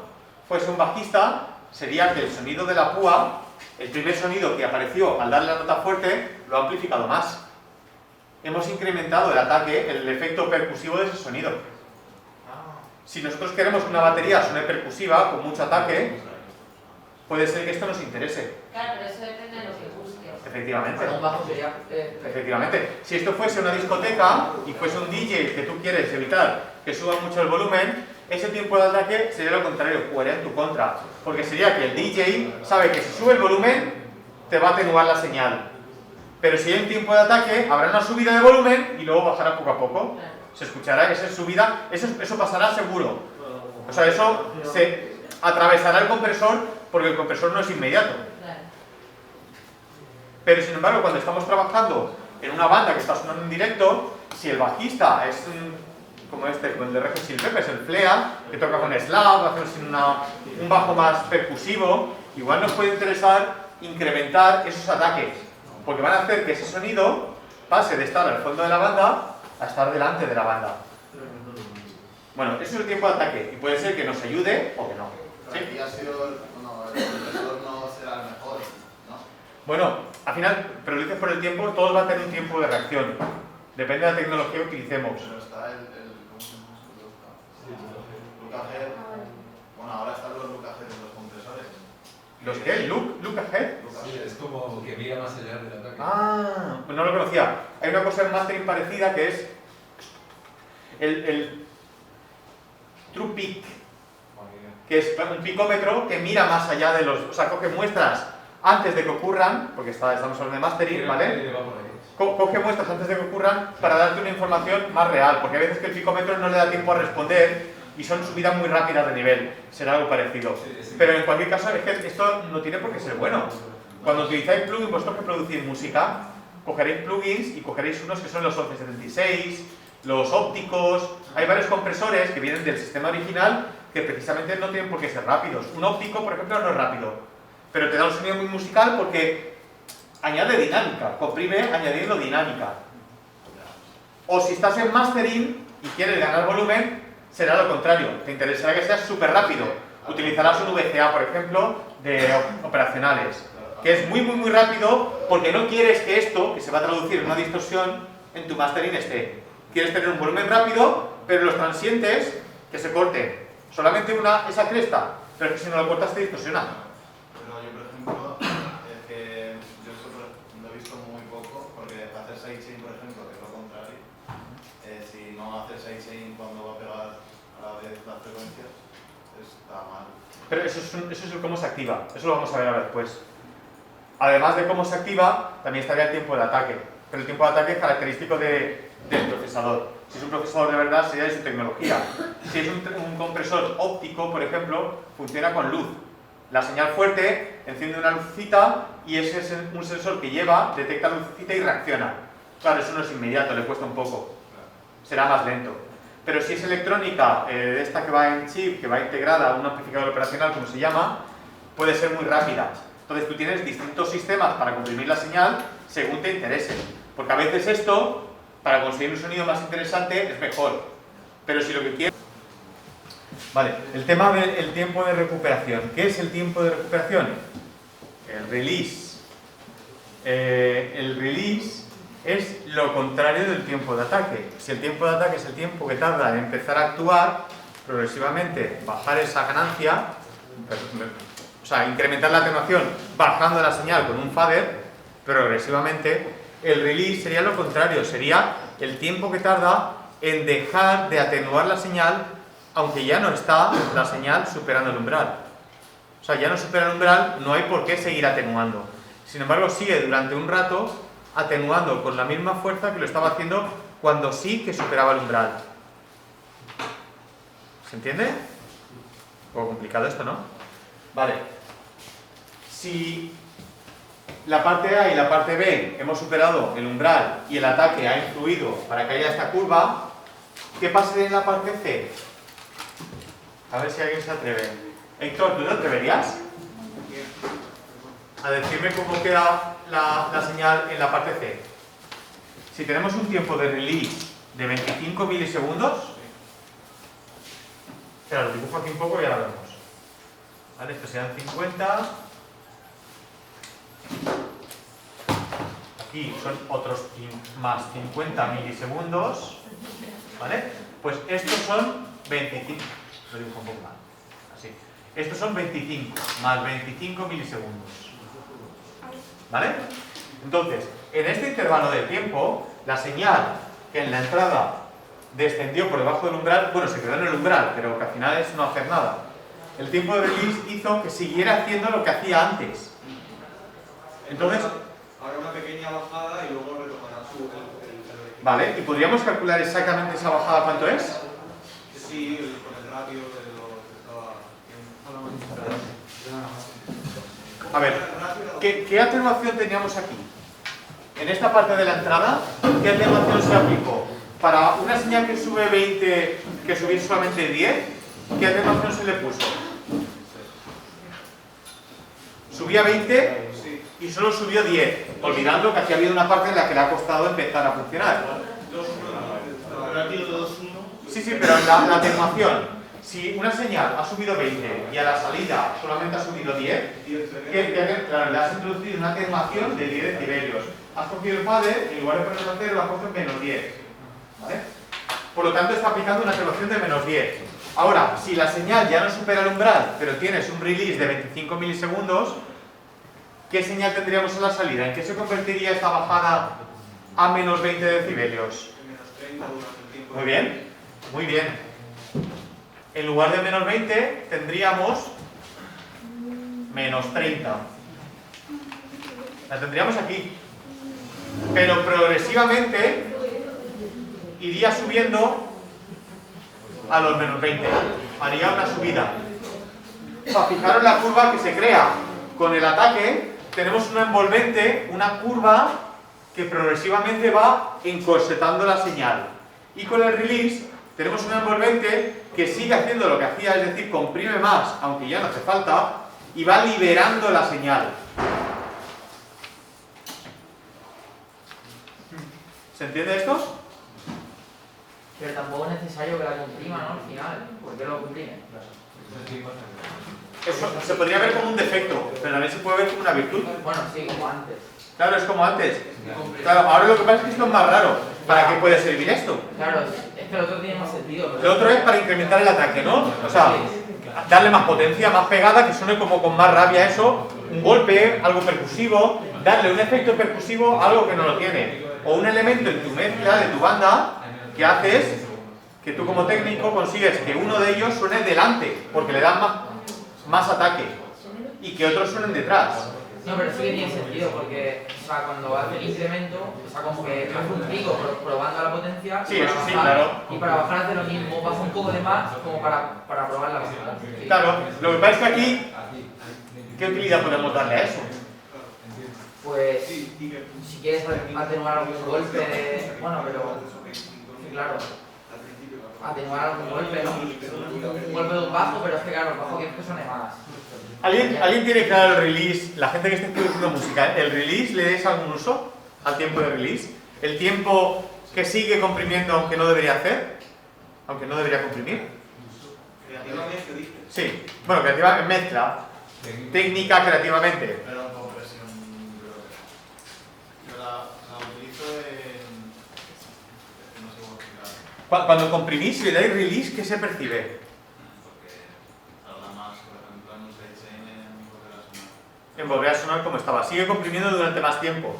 fuese un bajista, sería que el sonido de la púa, el primer sonido que apareció al darle la nota fuerte, lo ha amplificado más. Hemos incrementado el ataque, el efecto percusivo de ese sonido. Si nosotros queremos que una batería suene percusiva, con mucho ataque, puede ser que esto nos interese. Claro, pero eso depende de lo que busques. Efectivamente. Para un bajo sería... Efectivamente. Si esto fuese una discoteca y fuese un DJ que tú quieres evitar que suba mucho el volumen, ese tiempo de ataque sería lo contrario, jugaría en tu contra. Porque sería que el DJ sabe que si sube el volumen, te va a atenuar la señal. Pero si hay un tiempo de ataque, habrá una subida de volumen y luego bajará poco a poco. Se escuchará esa subida, eso pasará seguro. O sea, eso se atravesará el compresor porque el compresor no es inmediato. Pero sin embargo, cuando estamos trabajando en una banda que está sonando en directo, si el bajista es como este, con el de Red Hot Chili Peppers, el Flea, que toca con slap, hace un bajo más percusivo, igual nos puede interesar incrementar esos ataques, porque van a hacer que ese sonido pase de estar al fondo de la banda a estar delante de la banda. Bueno, eso es el tiempo de ataque, y puede ser que nos ayude o que no. ¿Sí? Aquí ha sido, el compresor no será el mejor, ¿no? Bueno, al final, pero lo dices por el tiempo, todos van a tener un tiempo de reacción. Depende de la tecnología que utilicemos. Pero está ¿cómo se llama? Look Ahead. Bueno, ahora están los Look Ahead en los compresores. ¿Los qué? ¿Look Ahead? Sí, es como que mira más allá del ataque. Ah, pues no lo conocía. Hay una cosa en mastering parecida que es el True Peak, que es un picómetro que mira más allá de los... O sea, coge muestras antes de que ocurran, porque estamos hablando de mastering, ¿vale? Coge muestras antes de que ocurran para darte una información más real, porque a veces que el picómetro no le da tiempo a responder y son subidas muy rápidas de nivel, será algo parecido. Pero en cualquier caso, es que esto no tiene por qué ser bueno. Cuando utilizáis plugins, vosotros que producís música, cogeréis plugins y cogeréis unos que son los 1176, los ópticos. Hay varios compresores que vienen del sistema original que precisamente no tienen por qué ser rápidos. Un óptico, por ejemplo, no es rápido, pero te da un sonido muy musical porque añade dinámica, comprime añadiendo dinámica. O si estás en mastering y quieres ganar volumen, será lo contrario, te interesará que sea súper rápido. Utilizarás un VCA, por ejemplo, de operacionales, que es muy rápido porque no quieres que esto, que se va a traducir en una distorsión, en tu mastering esté. Quieres tener un volumen rápido, pero los transientes que se corten. Solamente esa cresta, pero que si no lo cortas te distorsiona. Pero yo, por ejemplo, es que yo esto lo he visto muy poco, porque hacer sidechain, por ejemplo, que es lo contrario, si no hacer sidechain cuando va a pegar a la vez las frecuencias, está mal. Pero eso es cómo se activa, eso lo vamos a ver ahora después. Además de cómo se activa, también estaría el tiempo de ataque. Pero el tiempo de ataque es característico del procesador. Si es un procesador de verdad, sería de su tecnología. Si es un compresor óptico, por ejemplo, funciona con luz. La señal fuerte enciende una lucecita y ese es un sensor que lleva, detecta la lucecita y reacciona. Claro, eso no es inmediato, le cuesta un poco. Será más lento. Pero si es electrónica, esta que va en chip, que va integrada a un amplificador operacional, como se llama, puede ser muy rápida. Entonces tú tienes distintos sistemas para comprimir la señal según te interese. Porque a veces esto, para conseguir un sonido más interesante, es mejor. Pero si lo que quieres... Vale, el tema del tiempo de recuperación. ¿Qué es el tiempo de recuperación? El release. El release es lo contrario del tiempo de ataque. Si el tiempo de ataque es el tiempo que tarda en empezar a actuar, progresivamente bajar esa ganancia, o sea, incrementar la atenuación bajando la señal con un fader, progresivamente, el release sería lo contrario, sería el tiempo que tarda en dejar de atenuar la señal, aunque ya no está la señal superando el umbral. O sea, ya no supera el umbral, no hay por qué seguir atenuando. Sin embargo, sigue durante un rato atenuando con la misma fuerza que lo estaba haciendo cuando sí que superaba el umbral. ¿Se entiende? Un poco complicado esto, ¿no? Vale. Si la parte A y la parte B hemos superado el umbral y el ataque ha influido para que haya esta curva, ¿qué pasaría en la parte C? A ver si alguien se atreve. Héctor, ¿tú te atreverías a decirme cómo queda la señal en la parte C? Si tenemos un tiempo de release de 25 milisegundos, espera, lo dibujo aquí un poco y ya lo vemos. ¿Vale? Esto sean 50. Aquí son otros más 50 milisegundos. ¿Vale? Pues estos son 25. Lo dibujo un poco mal. Así. Estos son 25 más 25 milisegundos. ¿Vale? Entonces, en este intervalo de tiempo, la señal que en la entrada descendió por debajo del umbral, bueno, se quedó en el umbral, pero que al final es no hacer nada. El tiempo de release hizo que siguiera haciendo lo que hacía antes. Entonces, habrá una pequeña bajada y luego retomará su... Vale, ¿y podríamos calcular exactamente esa bajada cuánto es? Sí, con el ratio de lo que estaba... A ver, ¿qué atenuación teníamos aquí? En esta parte de la entrada, ¿qué atenuación se aplicó? Para una señal que sube 20, que subir solamente 10, ¿qué atenuación se le puso? Subía 20 y solo subió 10, olvidando que aquí ha habido una parte en la que le ha costado empezar a funcionar. Sí, pero la atenuación. Si una señal ha subido 20 y a la salida solamente ha subido 10, claro, le has introducido una atenuación de 10 decibelios. Has cogido el fader y en lugar de ponerlo a 0 lo has puesto en menos 10. ¿Vale? Por lo tanto, está aplicando una atenuación de menos 10. Ahora, si la señal ya no supera el umbral, pero tienes un release de 25 milisegundos, ¿qué señal tendríamos en la salida? ¿En qué se convertiría esta bajada a menos 20 decibelios? Muy bien, muy bien. En lugar de menos 20, tendríamos menos 30. La tendríamos aquí. Pero progresivamente iría subiendo a los menos 20. Haría una subida. O sea, fijaros la curva que se crea. Con el ataque tenemos una envolvente, una curva que progresivamente va encorsetando la señal. Y con el release tenemos una envolvente que sigue haciendo lo que hacía, es decir, comprime más, aunque ya no hace falta, y va liberando la señal. ¿Se entiende esto? Pero tampoco es necesario que la comprima, ¿no? Al final. ¿Por qué lo comprime? Eso se podría ver como un defecto, pero también se puede ver como una virtud. Bueno, sí, como antes. Claro, es como antes. Claro, ahora lo que pasa es que esto es más raro. ¿Para qué puede servir esto? Claro, es que lo otro tiene más sentido. Lo otro es para incrementar el ataque, ¿no? O sea, darle más potencia, más pegada, que suene como con más rabia eso, un golpe, algo percusivo, darle un efecto percusivo a algo que no lo tiene. O un elemento en tu mezcla de tu banda que haces que tú como técnico consigues que uno de ellos suene delante, porque le dan más ataque, y que otros suenen detrás. No, pero sí que tiene sentido, porque o sea, cuando hace el incremento, o sea, como que hace un pico probando la potencia, Sí, y eso para sí, bajar, claro. y para bajar hace lo mismo, baja un poco de más como para probar la bajada. Sí. Claro, lo que pasa es que aquí, ¿qué utilidad podemos darle a eso? Pues, si quieres atenuar algún golpe de... Bueno, pero... Sí, claro. Atenuar algún golpe, ¿no? Un golpe de un bajo, pero es que claro, el bajo quieres que suene más. ¿Alguien tiene claro el release? La gente que esté produciendo música, ¿el release le des algún uso al tiempo de release? ¿El tiempo que sigue comprimiendo aunque no debería hacer? Aunque no debería comprimir. Creativamente, dices. Sí, bueno, creativa en mezcla. Técnica creativamente. Pero compresión, yo la utilizo en... no sé cómo explicar. Cuando comprimís y le dais release, ¿qué se percibe? En volver a sonar como estaba. Sigue comprimiendo durante más tiempo.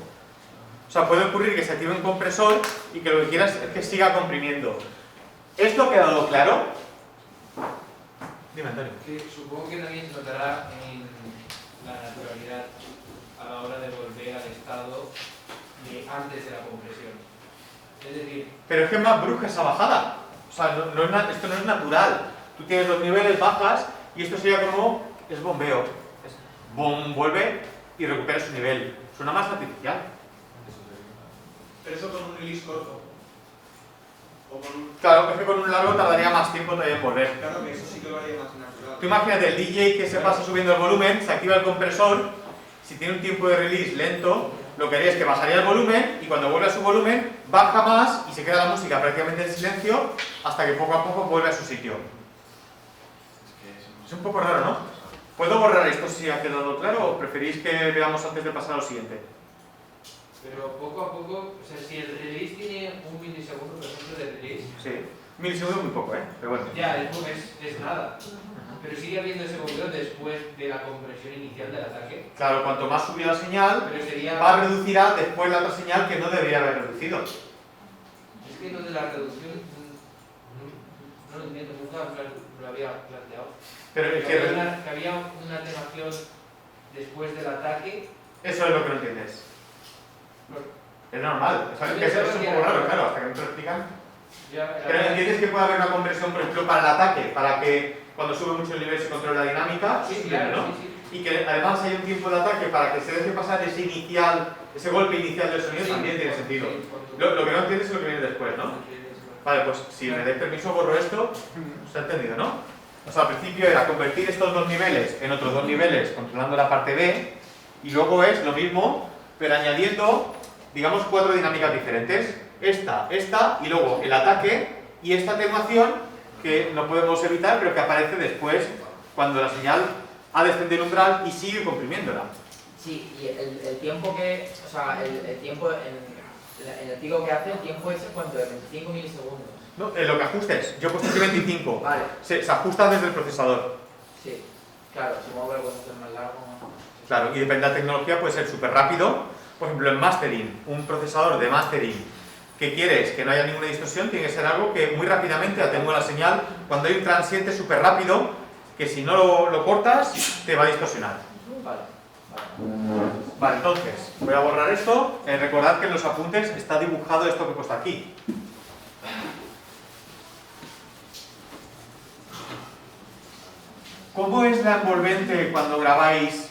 O sea, puede ocurrir que se active un compresor y que lo que quieras es que siga comprimiendo. ¿Esto ha quedado claro? Dime, Antonio. Que supongo que también se notará en la naturalidad a la hora de volver al estado de antes de la compresión. Es decir... Pero es que es más brusca esa bajada. O sea, esto no es natural. Tú tienes los niveles, bajas y esto sería como... es bombeo. Boom, vuelve y recupera su nivel. Suena más artificial. Pero eso con un release corto. O con un... Claro, es que con un largo tardaría más tiempo todavía en volver. Claro que eso sí que lo haría más natural. Tú imagínate el DJ que se pasa subiendo el volumen, se activa el compresor, si tiene un tiempo de release lento, lo que haría es que bajaría el volumen y cuando vuelve a su volumen, baja más y se queda la música prácticamente en silencio hasta que poco a poco vuelve a su sitio. Es un poco raro, ¿no? ¿Puedo borrar esto si ha quedado claro o preferís que veamos antes de pasar a lo siguiente? Pero poco a poco, o sea, si el release tiene un milisegundo, por ejemplo, de release... Sí, milisegundos muy poco, ¿eh? Pero bueno. Ya, es nada. Pero sigue habiendo ese bombeo después de la compresión inicial del ataque. Claro, cuanto más subida la señal, Pero sería... reducirá después la otra señal que no debería haber reducido. Es que lo de la reducción no lo entiendo, nunca lo había planteado. Pero el que había una atenuación después del ataque. Eso es lo que no entiendes. Es normal, o sea, que eso es un poco raro, claro, hasta que no te lo explican. Pero entiendes que puede haber una conversión, por ejemplo, para el ataque, para que cuando sube mucho el nivel se controle la dinámica, sí, claro, ¿no? Sí. Y que además hay un tiempo de ataque para que se deje pasar ese golpe inicial del sonido, también tiene sentido. Lo que no entiendes es lo que viene después, ¿no? Vale, pues si me dais permiso borro esto, ¿se ha entendido, no? O sea, al principio era convertir estos dos niveles en otros dos niveles controlando la parte B y luego es lo mismo, pero añadiendo, digamos, 4 dinámicas diferentes. Esta y luego el ataque y esta atenuación que no podemos evitar pero que aparece después cuando la señal ha descendido el umbral y sigue comprimiéndola. Sí, y el tiempo que... O sea, el tiempo en el pico que hace, el tiempo es cuánto, de 25 milisegundos. No, lo que ajustes. Yo he puesto aquí 25. Vale. Se ajusta desde el procesador. Sí, claro, supongo que lo puedes hacer más largo. Claro, y depende de la tecnología, puede ser súper rápido. Por ejemplo, en mastering, un procesador de mastering que quieres que no haya ninguna distorsión, tiene que ser algo que muy rápidamente atenúe la señal. Cuando hay un transiente súper rápido, que si no lo cortas, te va a distorsionar. Vale, entonces, voy a borrar esto. Recordad que en los apuntes está dibujado esto que he puesto aquí. ¿Cómo es la envolvente cuando grabáis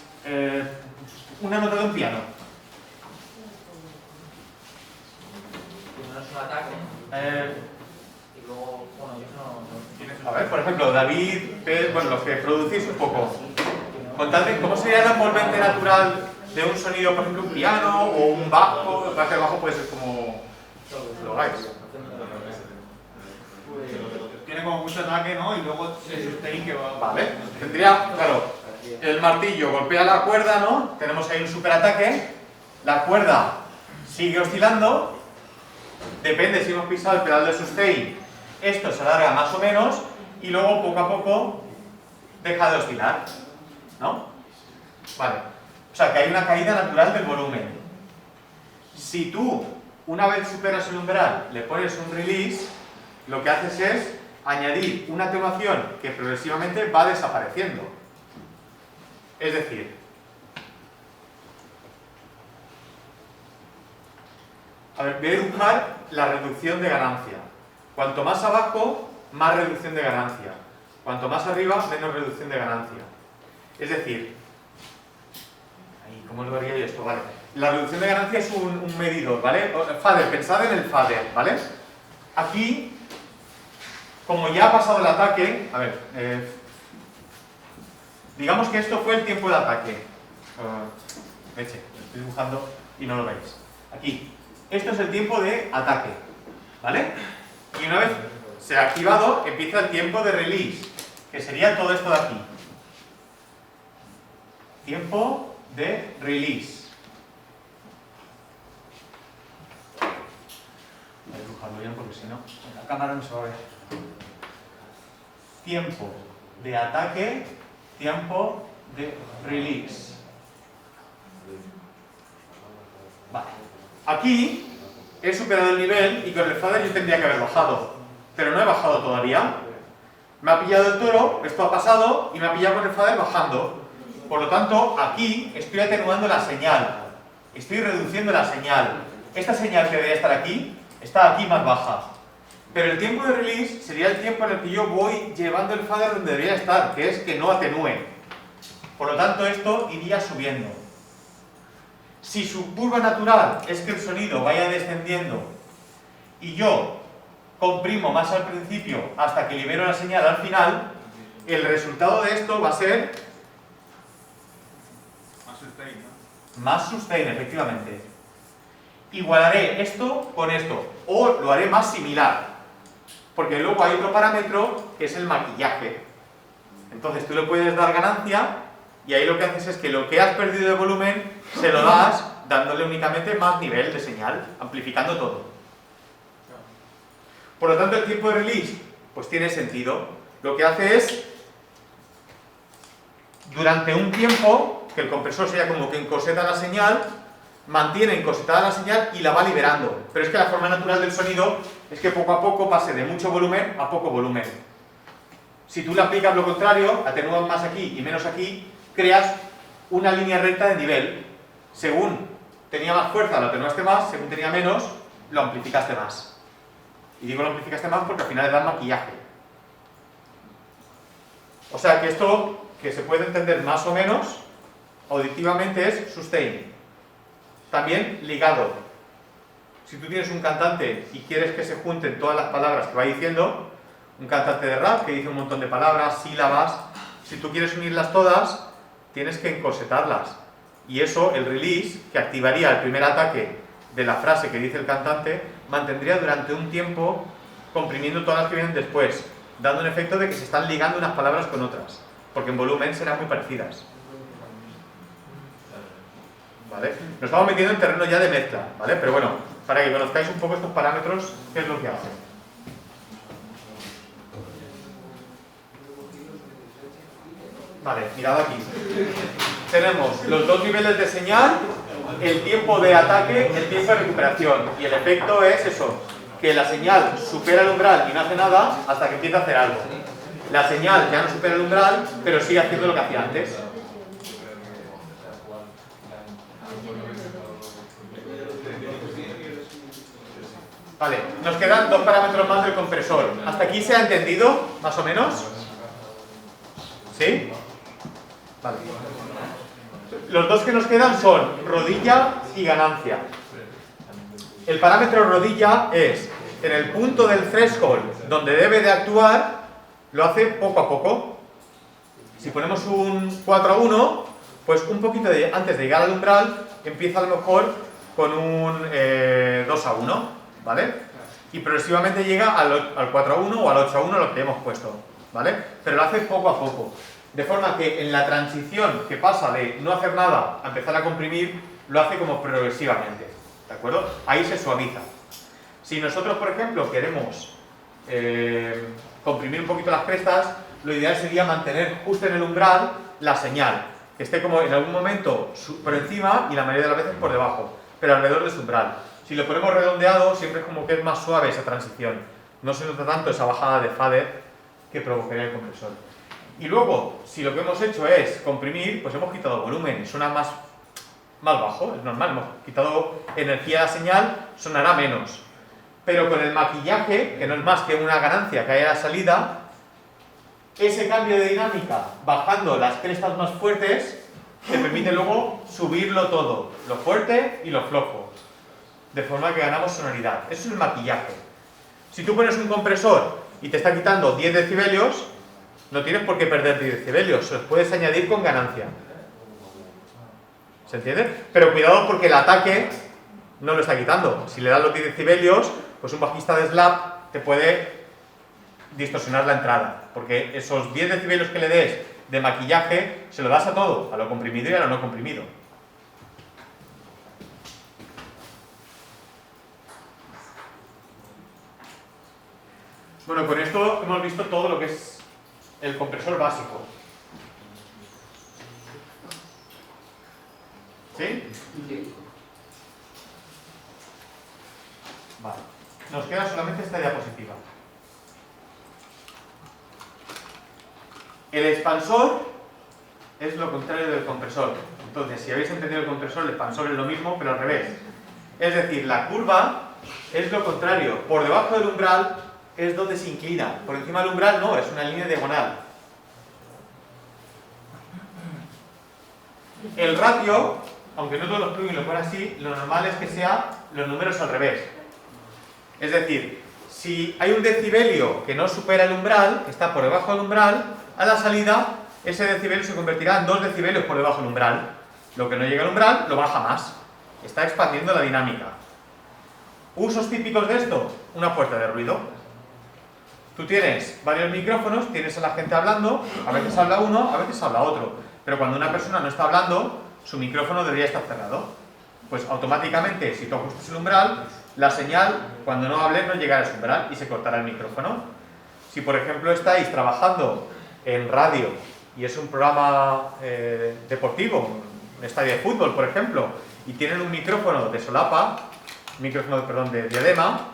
una nota de un piano? Primero es un ataque. Y luego, bueno, yo no. A ver, por ejemplo, David, bueno, los que producís un poco. Contadme, ¿cómo sería la envolvente natural de un sonido, por ejemplo, un piano o un bajo? El bajo puede ser como lo hagáis. Tiene como mucho ataque, ¿no? Y luego el sustain que va... Vale, tendría, claro, el martillo golpea la cuerda, ¿no? Tenemos ahí un superataque, la cuerda sigue oscilando, depende si hemos pisado el pedal de sustain, esto se alarga más o menos y luego poco a poco deja de oscilar, ¿no? Vale, o sea que hay una caída natural del volumen. Si tú, una vez superas el umbral, le pones un release, lo que haces es añadir una atenuación que progresivamente va desapareciendo. Es decir, a ver, voy a dibujar la reducción de ganancia. Cuanto más abajo, más reducción de ganancia. Cuanto más arriba, menos reducción de ganancia. Es decir, ¿cómo lo haría yo esto? Vale. La reducción de ganancia es un medidor, ¿vale? Fader, pensad en el fader, ¿vale? Aquí, como ya ha pasado el ataque, a ver, digamos que esto fue el tiempo de ataque. Estoy dibujando y no lo veis. Aquí, esto es el tiempo de ataque, ¿vale? Y una vez se ha activado, empieza el tiempo de release, que sería todo esto de aquí. Tiempo de release. Voy a dibujarlo bien porque si no, en la cámara no se va a ver. Tiempo de ataque, tiempo de release. Vale. Aquí he superado el nivel y con el fader yo tendría que haber bajado, pero no he bajado todavía. Me ha pillado el toro, esto ha pasado y me ha pillado con el fader bajando. Por lo tanto, aquí estoy atenuando la señal, estoy reduciendo la señal. Esta señal que debería estar aquí, está aquí más baja. Pero el tiempo de release sería el tiempo en el que yo voy llevando el fader donde debería estar, que es que no atenúe. Por lo tanto, esto iría subiendo. Si su curva natural es que el sonido vaya descendiendo y yo comprimo más al principio hasta que libero la señal al final, el resultado de esto va a ser más sustain, efectivamente. Igualaré esto con esto, o lo haré más similar, porque luego hay otro parámetro que es el maquillaje. Entonces tú le puedes dar ganancia y ahí lo que haces es que lo que has perdido de volumen se lo das dándole únicamente más nivel de señal, amplificando todo. Por lo tanto, el tiempo de release pues tiene sentido. Lo que hace es, durante un tiempo, que el compresor sea como que encoseta la señal, mantiene encosetada la señal y la va liberando. Pero es que la forma natural del sonido es que poco a poco pase de mucho volumen a poco volumen. Si tú le aplicas lo contrario, atenúas más aquí y menos aquí, creas una línea recta de nivel. Según tenía más fuerza, lo atenuaste más, según tenía menos, lo amplificaste más. Y digo lo amplificaste más porque al final le das maquillaje. O sea que esto, que se puede entender más o menos, auditivamente es sustain. También ligado. Si tú tienes un cantante y quieres que se junten todas las palabras que va diciendo, un cantante de rap que dice un montón de palabras, sílabas, si tú quieres unirlas todas, tienes que encosetarlas. Y eso, el release, que activaría el primer ataque de la frase que dice el cantante, mantendría durante un tiempo comprimiendo todas las que vienen después, dando un efecto de que se están ligando unas palabras con otras, porque en volumen serán muy parecidas. ¿Vale? Nos estamos metiendo en terreno ya de mezcla, ¿vale? Pero bueno, para que conozcáis un poco estos parámetros, ¿qué es lo que hacen? Vale, mirad aquí. Tenemos los dos niveles de señal, el tiempo de ataque, el tiempo de recuperación. Y el efecto es eso, que la señal supera el umbral y no hace nada hasta que empieza a hacer algo. La señal ya no supera el umbral, pero sigue haciendo lo que hacía antes. Vale, nos quedan dos parámetros más del compresor. ¿Hasta aquí se ha entendido, más o menos? ¿Sí? Vale. Los dos que nos quedan son rodilla y ganancia. El parámetro rodilla es en el punto del threshold donde debe de actuar, lo hace poco a poco. Si ponemos un 4:1, pues un poquito antes de llegar al umbral, empieza a lo mejor con un 2:1, ¿vale? Y progresivamente llega al 4:1 o al 8:1, lo que hemos puesto, ¿vale? Pero lo hace poco a poco. De forma que en la transición que pasa de no hacer nada a empezar a comprimir, lo hace como progresivamente, ¿de acuerdo? Ahí se suaviza. Si nosotros, por ejemplo, queremos comprimir un poquito las crestas, lo ideal sería mantener justo en el umbral la señal, que esté como en algún momento por encima y la mayoría de las veces por debajo, pero alrededor de su umbral. Si lo ponemos redondeado, siempre es como que es más suave esa transición. No se nota tanto esa bajada de fader que provocaría el compresor. Y luego, si lo que hemos hecho es comprimir, pues hemos quitado volumen, suena más bajo, es normal, hemos quitado energía a la señal, sonará menos. Pero con el maquillaje, que no es más que una ganancia que hay a la salida, ese cambio de dinámica, bajando las crestas más fuertes, te permite luego subirlo todo, lo fuerte y lo flojo, de forma que ganamos sonoridad. Eso es el maquillaje. Si tú pones un compresor y te está quitando 10 decibelios, no tienes por qué perder 10 decibelios, se los puedes añadir con ganancia. ¿Se entiende? Pero cuidado porque el ataque no lo está quitando. Si le das los 10 decibelios, pues un bajista de slap te puede distorsionar la entrada, porque esos 10 decibelios que le des de maquillaje se lo das a todo, a lo comprimido y a lo no comprimido. Bueno, con esto hemos visto todo lo que es el compresor básico. ¿Sí? Sí. Vale. Nos queda solamente esta diapositiva. El expansor es lo contrario del compresor. Entonces, si habéis entendido el compresor, el expansor es lo mismo, pero al revés. Es decir, la curva es lo contrario. Por debajo del umbral es donde se inclina. Por encima del umbral no, es una línea diagonal. El ratio, aunque no todos los plugins lo ponen así, lo normal es que sea los números al revés. Es decir, si hay un decibelio que no supera el umbral, que está por debajo del umbral, a la salida ese decibelio se convertirá en 2 decibelios por debajo del umbral. Lo que no llega al umbral lo baja más. Está expandiendo la dinámica. Usos típicos de esto, una puerta de ruido. Tú tienes varios micrófonos, tienes a la gente hablando, a veces habla uno, a veces habla otro. Pero cuando una persona no está hablando, su micrófono debería estar cerrado. Pues automáticamente, si tú ajustas el umbral, la señal, cuando no hables, no llegará a ese umbral y se cortará el micrófono. Si, por ejemplo, estáis trabajando en radio y es un programa deportivo, un estadio de fútbol, por ejemplo, y tienen un micrófono de solapa, de diadema,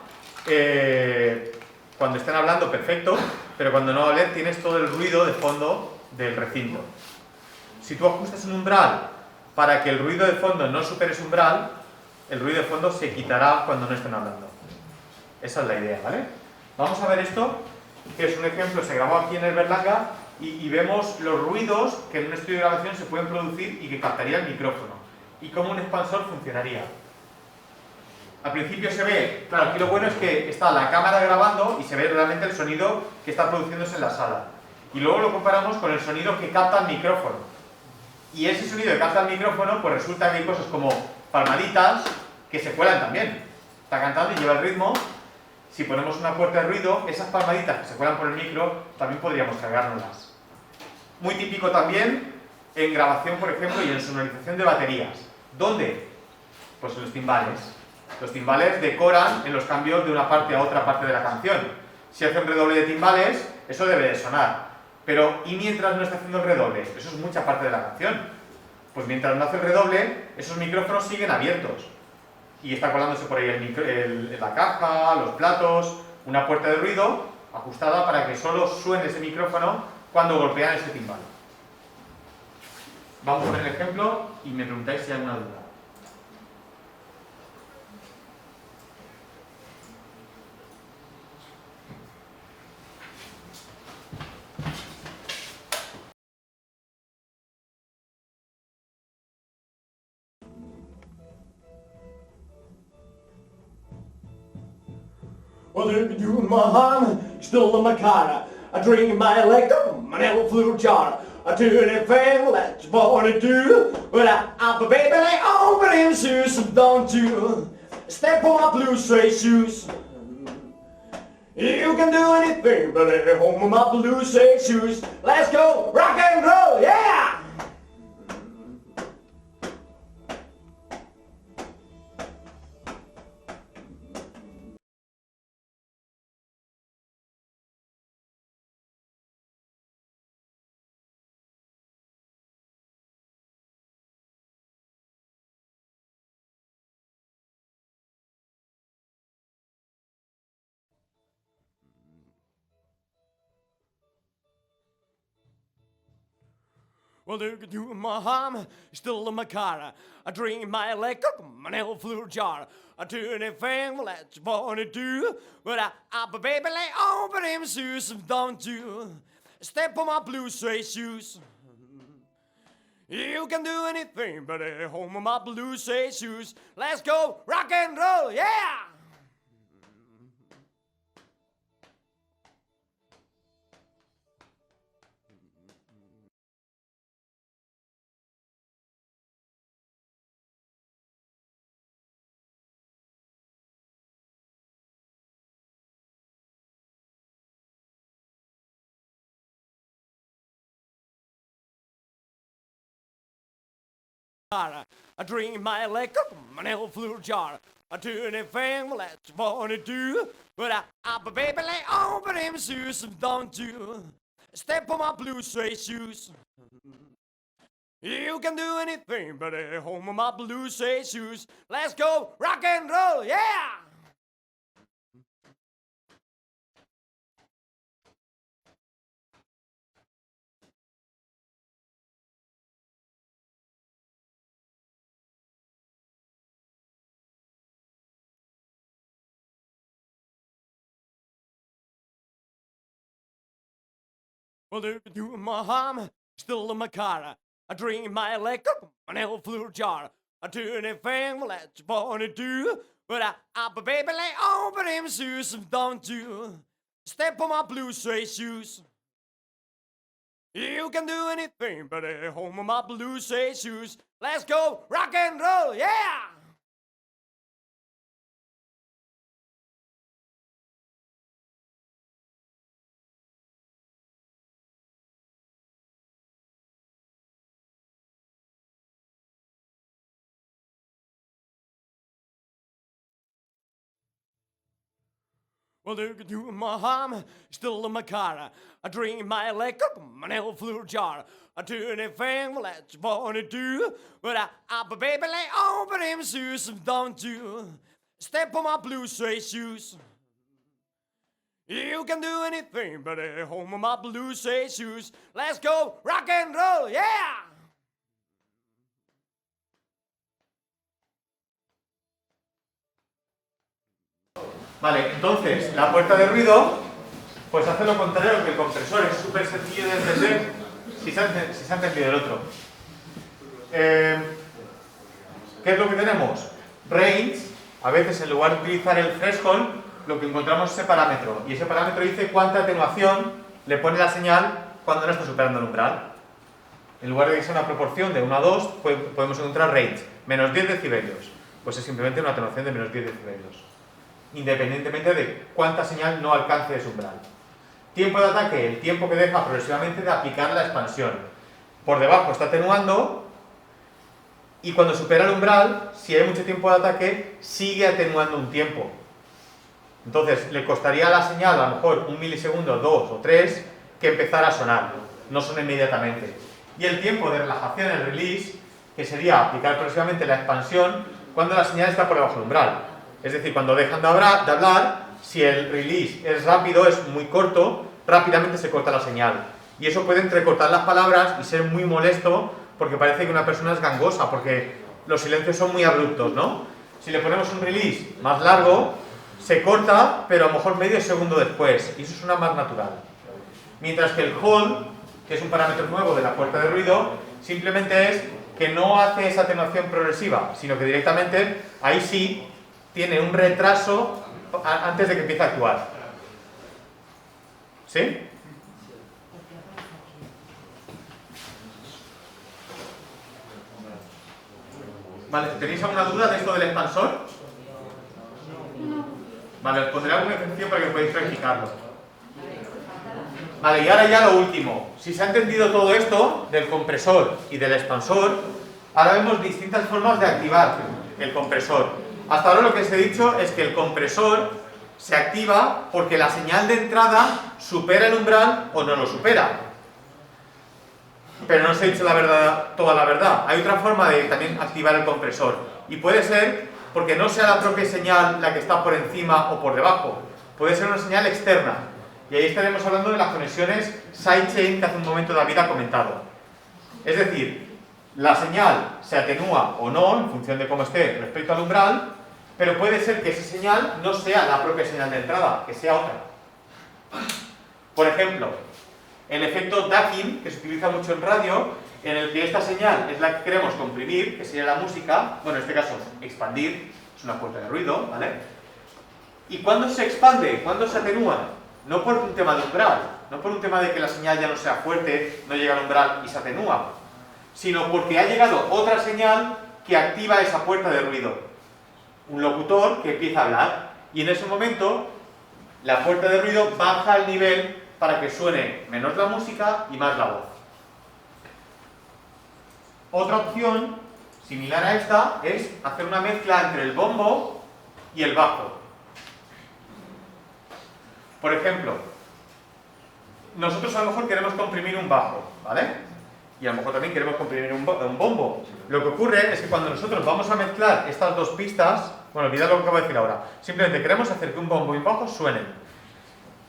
cuando estén hablando, perfecto, pero cuando no hablen, tienes todo el ruido de fondo del recinto. Si tú ajustas un umbral para que el ruido de fondo no supere ese umbral, el ruido de fondo se quitará cuando no estén hablando. Esa es la idea, ¿vale? Vamos a ver esto, que es un ejemplo, se grabó aquí en el Berlanga, y vemos los ruidos que en un estudio de grabación se pueden producir y que captaría el micrófono, y cómo un expansor funcionaría. Al principio se ve, claro, aquí lo bueno es que está la cámara grabando y se ve realmente el sonido que está produciéndose en la sala. Y luego lo comparamos con el sonido que capta el micrófono. Y ese sonido que capta el micrófono, pues resulta que hay cosas como palmaditas que se cuelan también. Está cantando y lleva el ritmo. Si ponemos una puerta de ruido, esas palmaditas que se cuelan por el micro, también podríamos cargárnoslas. Muy típico también en grabación, por ejemplo, y en sonorización de baterías. ¿Dónde? Pues en los timbales. Los timbales decoran en los cambios de una parte a otra parte de la canción. Si hace un redoble de timbales, eso debe de sonar. Pero, ¿y mientras no está haciendo el redoble? Eso es mucha parte de la canción. Pues mientras no hace el redoble, esos micrófonos siguen abiertos. Y está colándose por ahí la caja, los platos, una puerta de ruido ajustada para que solo suene ese micrófono cuando golpean ese timbal. Vamos a ver el ejemplo y me preguntáis si hay alguna duda. Well, look at you in my hand, still in my car. I drink my electrum, my never flew jar. I do anything that you wanna do. But I'm a baby like open him shoes and don't you step on my blue suede shoes. You can do anything but at home with my blue suede shoes. Let's go rock and roll, yeah! Well, look at you in my arm, still in my car. I drink my electrum, my never flew jar. I do anything that you wanna do. But I'm a baby like open him shoes and don't you step on my blue suede shoes. You can do anything but at home with my blue suede shoes. Let's go rock and roll, yeah! I drink my electrum, my never flew jar. I do anything that you wanna do. But I'm a baby like open him shoes and don't you step on my blue suede shoes. You can do anything but at home with my blue suede shoes. Let's go rock and roll, yeah! Well, look at you in my arm, still in my car. I drink my electrum, my never flew jar. I do anything that you wanna do. But I'm a baby like open him shoes and don't you step on my blue suede shoes. You can do anything but at home with my blue suede shoes. Let's go rock and roll, yeah! Well, look at you in my arm, still in my car. I drink my electrum, my never flew jar. I do anything that you wanna do. But I'm a baby like open him shoes and don't you step on my blue suede shoes. You can do anything but at home with my blue suede shoes. Let's go rock and roll, yeah! Vale, entonces, la puerta de ruido, pues hace lo contrario que el compresor, es súper sencillo de entender si se ha entendido el otro. ¿Qué es lo que tenemos? Range, a veces en lugar de utilizar el threshold, lo que encontramos es ese parámetro, y ese parámetro dice cuánta atenuación le pone la señal cuando no está superando el umbral. En lugar de que sea una proporción de 1 a 2, podemos encontrar range, menos 10 decibelios, pues es simplemente una atenuación de menos 10 decibelios. Independientemente de cuánta señal no alcance ese umbral. Tiempo de ataque, el tiempo que deja progresivamente de aplicar la expansión. Por debajo está atenuando y cuando supera el umbral, si hay mucho tiempo de ataque, sigue atenuando un tiempo. Entonces, le costaría a la señal a lo mejor 1 milisegundo, 2 o 3 que empezara a sonar. No suena inmediatamente. Y el tiempo de relajación, el release, que sería aplicar progresivamente la expansión cuando la señal está por debajo del umbral. Es decir, cuando dejan de hablar, si el release es rápido, es muy corto, rápidamente se corta la señal. Y eso puede entrecortar las palabras y ser muy molesto porque parece que una persona es gangosa, porque los silencios son muy abruptos, ¿no? Si le ponemos un release más largo, se corta, pero a lo mejor medio segundo después, y eso suena más natural. Mientras que el hold, que es un parámetro nuevo de la puerta de ruido, simplemente es que no hace esa atenuación progresiva, sino que directamente, ahí sí, tiene un retraso antes de que empiece a actuar. ¿Sí? Vale, ¿tenéis alguna duda de esto del expansor? Vale, os pondré algún ejercicio para que podáis practicarlo. Vale, y ahora ya lo último. Si se ha entendido todo esto del compresor y del expansor, ahora vemos distintas formas de activar el compresor. Hasta ahora lo que os he dicho es que el compresor se activa porque la señal de entrada supera el umbral o no lo supera. Pero no os he dicho la verdad, toda la verdad. Hay otra forma de también activar el compresor. Y puede ser porque no sea la propia señal la que está por encima o por debajo. Puede ser una señal externa. Y ahí estaremos hablando de las conexiones sidechain que hace un momento David ha comentado. Es decir, la señal se atenúa o no en función de cómo esté respecto al umbral, pero puede ser que esa señal no sea la propia señal de entrada, que sea otra. Por ejemplo, el efecto ducking, que se utiliza mucho en radio, en el que esta señal es la que queremos comprimir, que sería la música, bueno, en este caso, expandir, es una puerta de ruido, ¿vale? ¿Y cuándo se expande? ¿Cuándo se atenúa? No por un tema de umbral, no por un tema de que la señal ya no sea fuerte, no llega al umbral y se atenúa, sino porque ha llegado otra señal que activa esa puerta de ruido. Un locutor que empieza a hablar, y en ese momento la puerta de ruido baja el nivel para que suene menos la música y más la voz. Otra opción, similar a esta, es hacer una mezcla entre el bombo y el bajo. Por ejemplo, nosotros a lo mejor queremos comprimir un bajo, ¿vale? Y a lo mejor también queremos comprimir un bombo. Lo que ocurre es que cuando nosotros vamos a mezclar estas dos pistas, bueno, olvidad lo que acabo de decir ahora, simplemente queremos hacer que un bombo y un bajo suenen.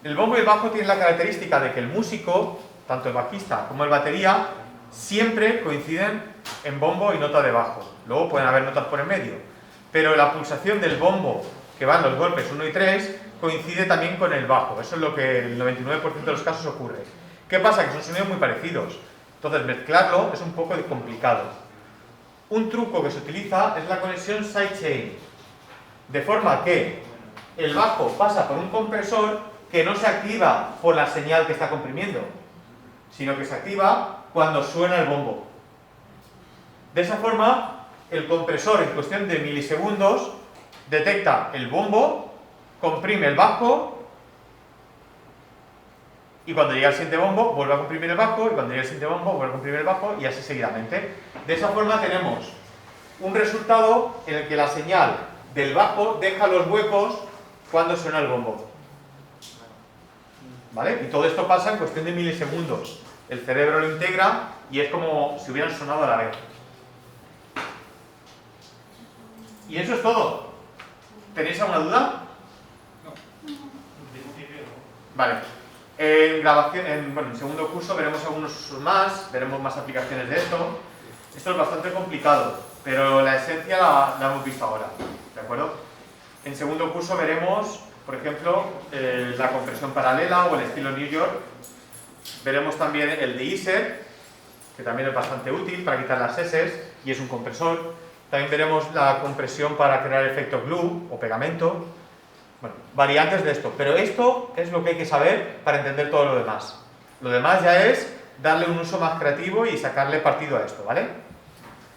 El bombo y el bajo tienen la característica de que el músico, tanto el bajista como el batería, siempre coinciden en bombo y nota de bajo. Luego pueden haber notas por en medio. Pero la pulsación del bombo, que van los golpes 1 y 3, coincide también con el bajo. Eso es lo que en el 99% de los casos ocurre. ¿Qué pasa? Que son sonidos muy parecidos. Entonces mezclarlo es un poco complicado. Un truco que se utiliza es la conexión sidechain. De forma que el bajo pasa por un compresor que no se activa por la señal que está comprimiendo, sino que se activa cuando suena el bombo. De esa forma, el compresor en cuestión de milisegundos detecta el bombo, comprime el bajo, y cuando llega el siguiente bombo vuelve a comprimir el bajo, y cuando llega el siguiente bombo vuelve a comprimir el bajo, y así seguidamente. De esa forma tenemos un resultado en el que la señal del bajo deja los huecos cuando suena el bombo. ¿Vale? Y todo esto pasa en cuestión de milisegundos. El cerebro lo integra y es como si hubieran sonado a la vez. Y eso es todo. ¿Tenéis alguna duda? No. Vale. En grabación, en segundo curso veremos algunos usos más, veremos más aplicaciones de esto. Esto es bastante complicado, pero la esencia la hemos visto ahora, ¿de acuerdo? En segundo curso veremos, por ejemplo, la compresión paralela o el estilo New York. Veremos también el de-iser, que también es bastante útil para quitar las S y es un compresor. También veremos la compresión para crear efecto glue o pegamento. Bueno, variantes de esto, pero esto es lo que hay que saber para entender todo lo demás. Lo demás ya es darle un uso más creativo y sacarle partido a esto, ¿vale?